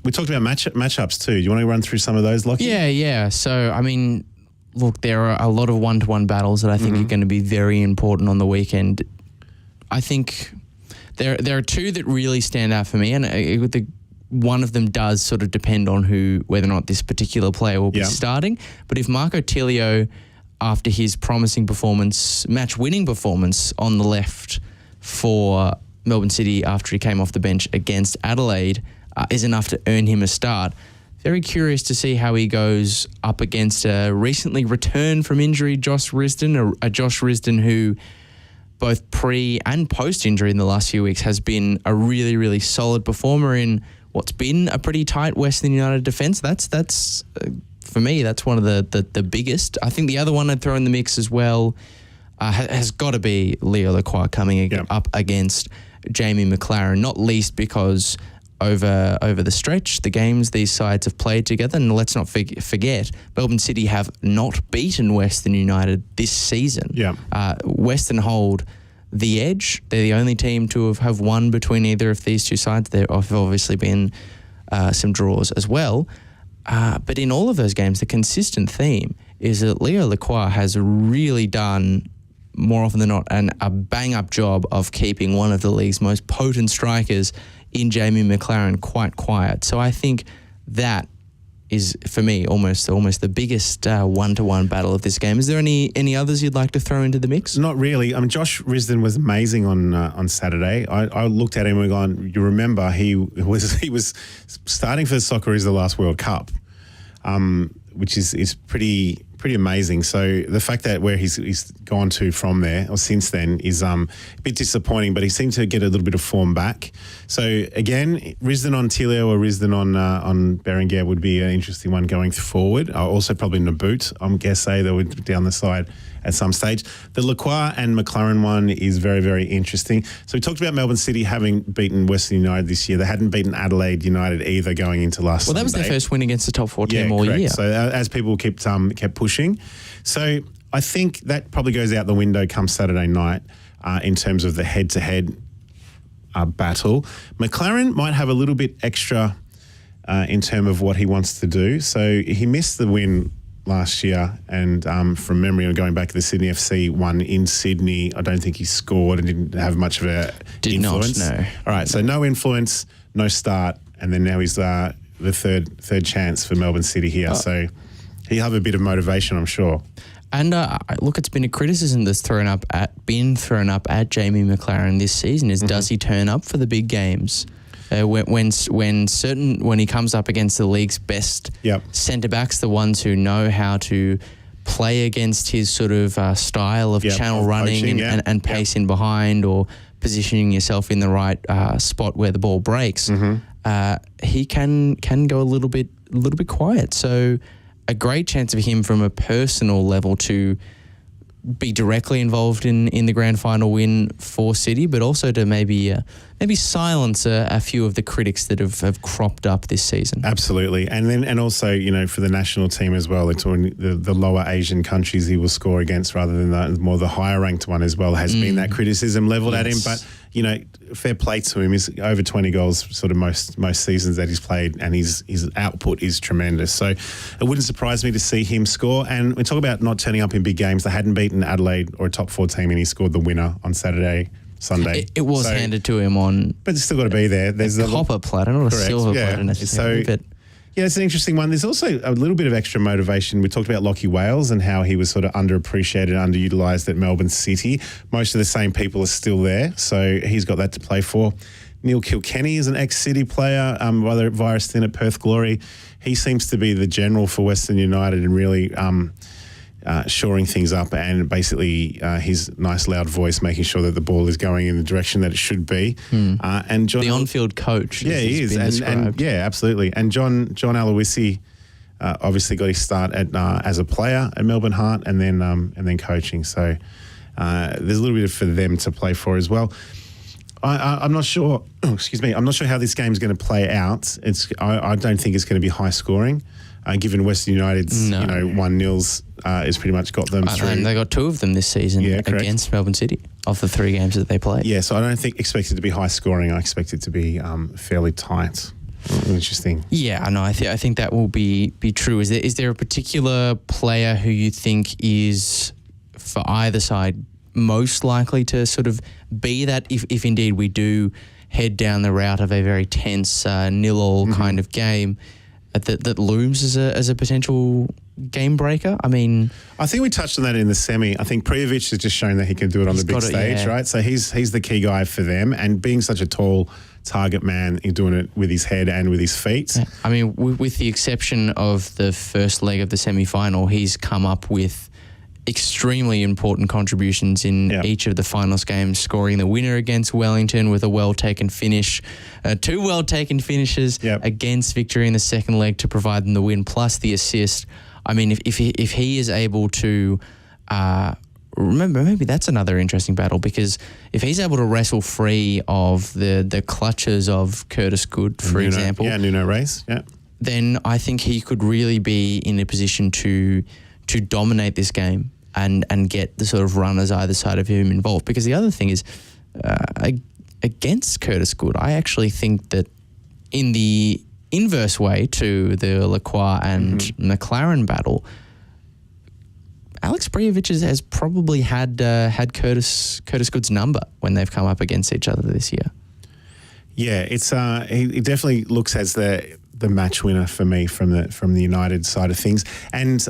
We talked about matchups too. Do you want to run through some of those, Lachie? Yeah. So, I mean, look, there are a lot of one-to-one battles that I think are going to be very important on the weekend. I think there are two that really stand out for me, and one of them does sort of depend on whether or not this particular player will be starting. But if Marco Tilio, after his promising match-winning performance on the left for Melbourne City after he came off the bench against Adelaide, is enough to earn him a start. Very curious to see how he goes up against a recently returned from injury Josh Risdon, a Josh Risdon who both pre and post-injury in the last few weeks has been a really, really solid performer in what's been a pretty tight Western United defence. That's for me, that's one of the biggest. I think the other one I'd throw in the mix as well has got to be Leo Lacroix coming up against Jamie McLaren, not least because over the stretch, the games these sides have played together, and let's not forget, Melbourne City have not beaten Western United this season. Western hold the edge. They're the only team to have won between either of these two sides. There have obviously been some draws as well. But in all of those games, the consistent theme is that Leo Lacroix has really done, more often than not, a bang-up job of keeping one of the league's most potent strikers in Jamie McLaren quite quiet. So I think that is, for me, almost the biggest one-to-one battle of this game. Is there any others you'd like to throw into the mix? Not really. I mean, Josh Risdon was amazing on Saturday. I looked at him and gone, you remember he was starting for the Socceroos the last World Cup, which is pretty amazing. So the fact that where he's gone to from there or since then is a bit disappointing, but he seemed to get a little bit of form back. So again, Risdon on Tilio or Risdon on Berenguer would be an interesting one going forward. Also probably Naboot, I'm guessing that would be down the side at some stage. The Lacroix and McLaren one is very, very interesting. So we talked about Melbourne City having beaten Western United this year. They hadn't beaten Adelaide United either going into last Sunday. That was their first win against the top 4 team all correct. year. So as people kept pushing. So I think that probably goes out the window come Saturday night in terms of the head-to-head battle. McLaren might have a little bit extra in terms of what he wants to do. So he missed the win last year, and from memory, going back to the Sydney FC one in Sydney, I don't think he scored and didn't have much of a influence. Not, no. All right, so no influence, no start, and then now he's the third chance for Melbourne City here. So he'll have a bit of motivation, I'm sure. And look, it's been a criticism that's been thrown up at Jamie McLaren this season is does he turn up for the big games? When he comes up against the league's best centre backs, the ones who know how to play against his sort of style of channel running coaching, and pace in behind, or positioning yourself in the right spot where the ball breaks, he can go a little bit quiet. So a great chance of him from a personal level to be directly involved in the grand final win for City, but also to maybe silence a few of the critics that have cropped up this season. Absolutely. And also, for the national team as well, it's when the lower Asian countries he will score against rather than the higher ranked one as well has been that criticism levelled at him. But, fair play to him. He's over 20 goals sort of most seasons that he's played, and his output is tremendous. So it wouldn't surprise me to see him score. And we talk about not turning up in big games. They hadn't beaten Adelaide or a top 4 team, and he scored the winner on Sunday. It was handed to him on... But it's still got to be there. There's a copper platter, not a silver platter necessarily. Yeah, it's an interesting one. There's also a little bit of extra motivation. We talked about Lachie Wales and how he was sort of underappreciated, underutilised at Melbourne City. Most of the same people are still there, so he's got that to play for. Neil Kilkenny is an ex-City player, via a stint at Perth Glory. He seems to be the general for Western United and really shoring things up, and basically his nice loud voice making sure that the ball is going in the direction that it should be. And John, the on-field coach. Yeah, he is. And yeah, absolutely. And John Aloisi obviously got his start as a player at Melbourne Heart, and then coaching. So there's a little bit for them to play for as well. I'm not sure. Excuse me. I'm not sure how this game's going to play out. I don't think it's going to be high scoring. Given Western United's 1-0s is pretty much got them through. And they got 2 of them this season against Melbourne City of the 3 games that they played. Yeah, so I don't expect it to be high scoring. I expect it to be fairly tight. Interesting. Yeah, I know. I think that will be true. Is there a particular player who you think is, for either side, most likely to sort of be that if indeed we do head down the route of a very tense 0-0 kind of game, that looms as a potential game breaker? I mean, I think we touched on that in the semi. I think Prijovic has just shown that he can do it on the big stage, right? So he's the key guy for them, and being such a tall target man, he's doing it with his head and with his feet. Yeah. I mean, with the exception of the first leg of the semi-final, he's come up with extremely important contributions in each of the finals games, scoring the winner against Wellington with a well-taken finish, 2 well-taken finishes against Victory in the second leg to provide them the win, plus the assist. I mean, if he is able to... remember, maybe that's another interesting battle, because if he's able to wrestle free of the clutches of Curtis Good, for example... Yeah, Nuno Reis, then I think he could really be in a position to dominate this game and get the sort of runners either side of him involved. Because the other thing is, against Curtis Good, I actually think that in the inverse way to the Lacroix and McLaren battle, Alex Prijovic has probably had Curtis Good's number when they've come up against each other this year. Yeah, it's he definitely looks as the match winner for me from the United side of things. And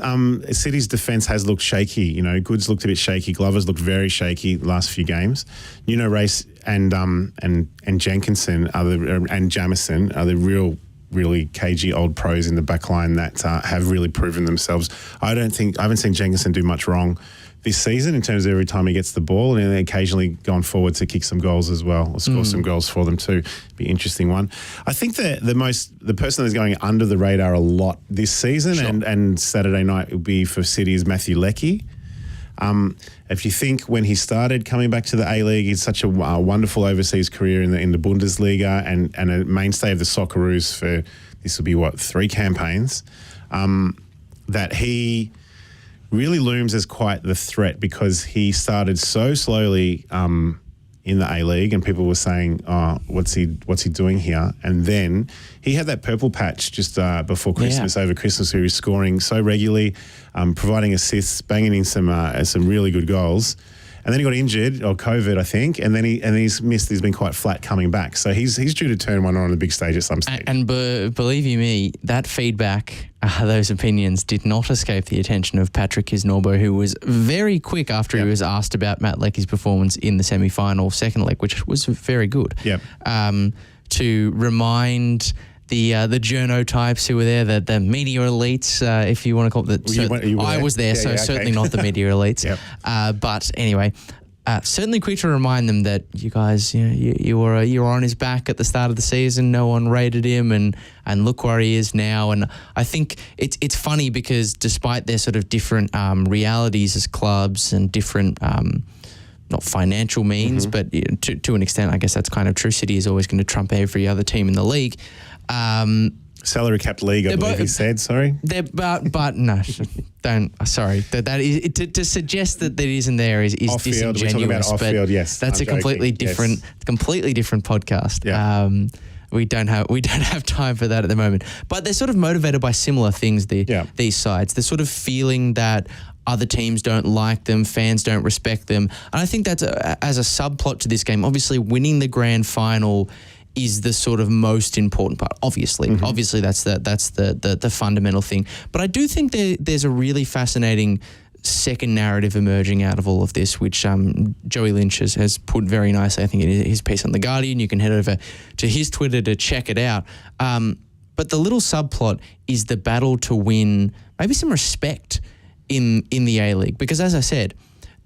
City's defence has looked shaky. Goods looked a bit shaky. Glover's looked very shaky the last few games. Nuno Reis and Jenkinson and Jamison are the really cagey old pros in the back line that have really proven themselves. I haven't seen Jenkinson do much wrong this season in terms of every time he gets the ball, and then occasionally gone forward to kick some goals as well, or score some goals for them too. Be an interesting one. I think that the person that's going under the radar a lot this season and Saturday night will be for City is Matthew Leckie. If you think when he started coming back to the A-League, he's such a wonderful overseas career in the Bundesliga and a mainstay of the Socceroos for, this will be 3 campaigns, that he really looms as quite the threat, because he started so slowly in the A-League, and people were saying, "Oh, what's he doing here?" And then he had that purple patch just before Christmas, over Christmas, where he was scoring so regularly, providing assists, banging in some really good goals. And then he got injured, or COVID, I think, and then he's missed. He's been quite flat coming back, so he's due to turn one on the big stage at some stage. And believe you me, that feedback, those opinions, did not escape the attention of Patrick Kisnorbo, who was very quick after he was asked about Matt Leckie's performance in the semi-final second leg, which was very good. To remind the journo types who were there, the media elites, if you want to call it. I was there, certainly not the media elites. Yep. But anyway, certainly quick to remind them that you guys, you were on his back at the start of the season. No one rated him, and look where he is now. And I think it's funny because despite their sort of different realities as clubs and different not financial means, but to an extent, I guess that's kind of true. City is always going to trump every other team in the league. Salary capped league, I believe he said. Sorry, but no, don't. Sorry, that is to suggest that isn't there is off-field, disingenuous. we're talking about off-field, yes. That's a completely different podcast. Yeah. We don't have time for that at the moment. But they're sort of motivated by similar things. These sides, they're sort of feeling that other teams don't like them, fans don't respect them, and I think that's as a subplot to this game. Obviously, winning the grand final is the sort of most important part. Obviously, that's the fundamental thing. But I do think there's a really fascinating second narrative emerging out of all of this, which Joey Lynch has put very nicely, I think, in his piece on The Guardian. You can head over to his Twitter to check it out. But the little subplot is the battle to win maybe some respect in the A-League. Because as I said,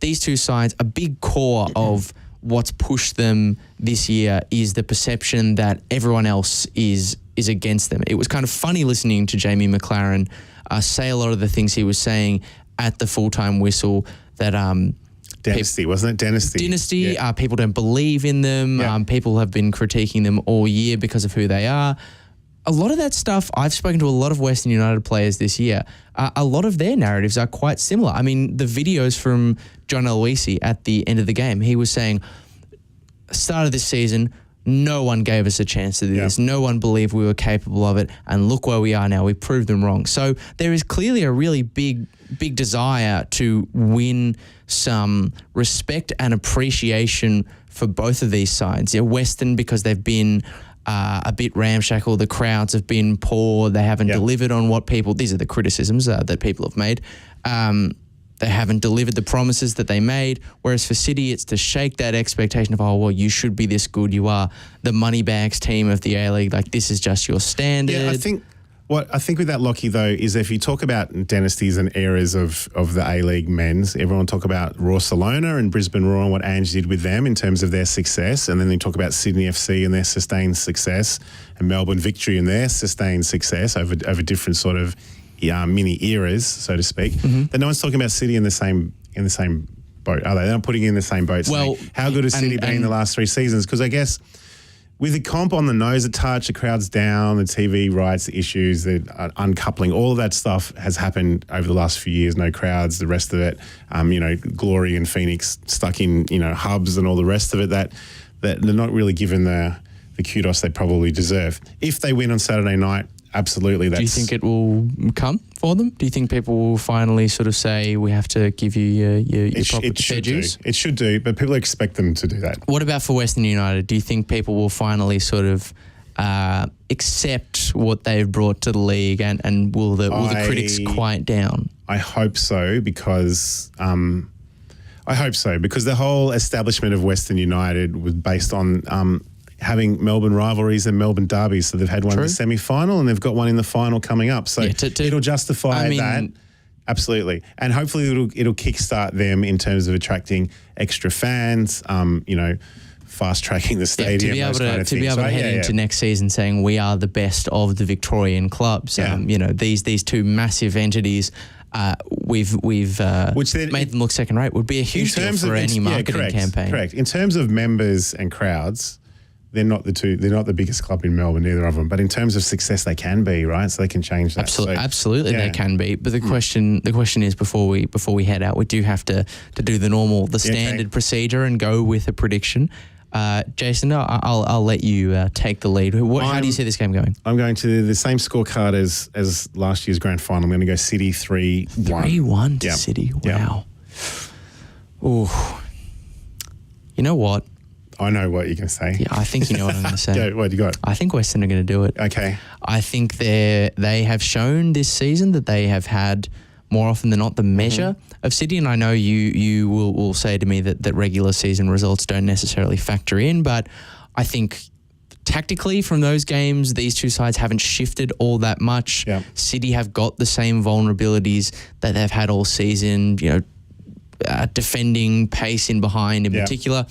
these two sides, a big core of what's pushed them this year is the perception that everyone else is against them. It was kind of funny listening to Jamie McLaren say a lot of the things he was saying at the full-time whistle that Dynasty, wasn't it? Dynasty. Yeah. People don't believe in them. Yeah. People have been critiquing them all year because of who they are. A lot of that stuff, I've spoken to a lot of Western United players this year. A lot of their narratives are quite similar. I mean, the videos from John Aloisi at the end of the game, he was saying, start of this season, no one gave us a chance to do this. No one believed we were capable of it. And look where we are now. We proved them wrong. So there is clearly a really big desire to win some respect and appreciation for both of these sides. Western, because they've been a bit ramshackle. The crowds have been poor. They haven't delivered on what people... These are the criticisms that people have made. They haven't delivered the promises that they made. Whereas for City, it's to shake that expectation of, you should be this good. You are the moneybags team of the A-League. Like, this is just your standard. Yeah, I think with that, Lachie, though, is if you talk about dynasties and eras of the A-League men's, everyone talk about Roar Salona and Brisbane Roar and what Ange did with them in terms of their success, and then they talk about Sydney FC and their sustained success, and Melbourne Victory and their sustained success over different sort of mini eras, so to speak. But no one's talking about City in the same boat, are they? They're not putting in the same boat. Well, how good has City been in the last 3 seasons? Because I guess with the comp on the nose a touch, the crowd's down, the TV rights, the issues, the uncoupling, all of that stuff has happened over the last few years. No crowds, the rest of it, Glory and Phoenix stuck in, hubs and all the rest of it, that they're not really given the kudos they probably deserve. If they win on Saturday night, absolutely. Do you think it will come for them? Do you think people will finally sort of say, we have to give you your proper fair dues? It should do, but people expect them to do that. What about for Western United? Do you think people will finally sort of accept what they've brought to the league, and will the critics quiet down? I hope so, because the whole establishment of Western United was based on having Melbourne rivalries and Melbourne derbies. So they've had one in the semi-final and they've got one in the final coming up. So it'll justify that. Absolutely. And hopefully it'll kickstart them in terms of attracting extra fans, fast-tracking the stadium, to be able to head into next season saying we are the best of the Victorian clubs. These two massive entities, we've made them look second-rate. Would be a huge deal for any marketing campaign. Correct. In terms of members and crowds, they're not the biggest club in Melbourne, neither of them. But in terms of success, they can be, right? So they can change that. Absolutely, they can be. But the question is, before we head out, we do have to do the standard procedure and go with a prediction. Jason, I'll let you take the lead. How do you see this game going? I'm going to the same scorecard as last year's grand final. I'm going to go City 3-1. 3-1 to City. Wow. Oh, you know what? I know what you're going to say. Yeah, I think you know what I'm going to say. What you got? I think Western are going to do it. Okay. I think they have shown this season that they have had more often than not the measure of City, and I know you will say to me that regular season results don't necessarily factor in, but I think tactically from those games, these two sides haven't shifted all that much. Yeah. City have got the same vulnerabilities that they've had all season, defending, pace in behind in particular.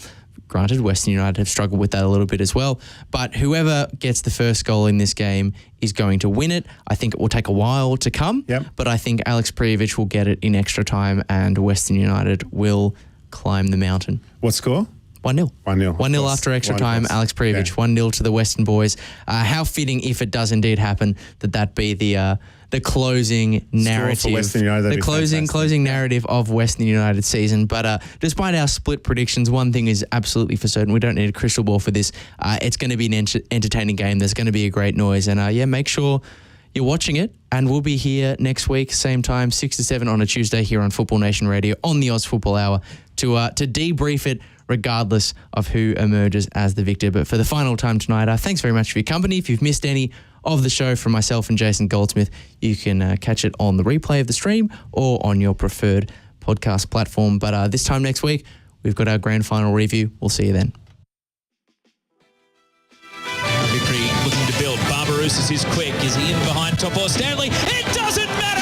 Granted, Western United have struggled with that a little bit as well. But whoever gets the first goal in this game is going to win it. I think it will take a while to come, but I think Alex Prijovic will get it in extra time and Western United will climb the mountain. What score? 1-0. 1-0. 1-0 after extra time, Alex Prijovic. 1-0 to the Western boys. How fitting, if it does indeed happen, that be the closing narrative, for Western United, the closing narrative of Western United season. But despite our split predictions, one thing is absolutely for certain: we don't need a crystal ball for this. It's going to be an entertaining game. There's going to be a great noise, and make sure you're watching it. And we'll be here next week, same time, 6 to 7 on a Tuesday here on Football Nation Radio on the Oz Football Hour to debrief it, regardless of who emerges as the victor. But for the final time tonight, thanks very much for your company. If you've missed any of the show from myself and Jason Goldsmith, you can catch it on the replay of the stream or on your preferred podcast platform. But this time next week, we've got our grand final review. We'll see you then. Vickery looking to build. Barbarouses is quick. Is he in behind Top or Stanley? It doesn't matter!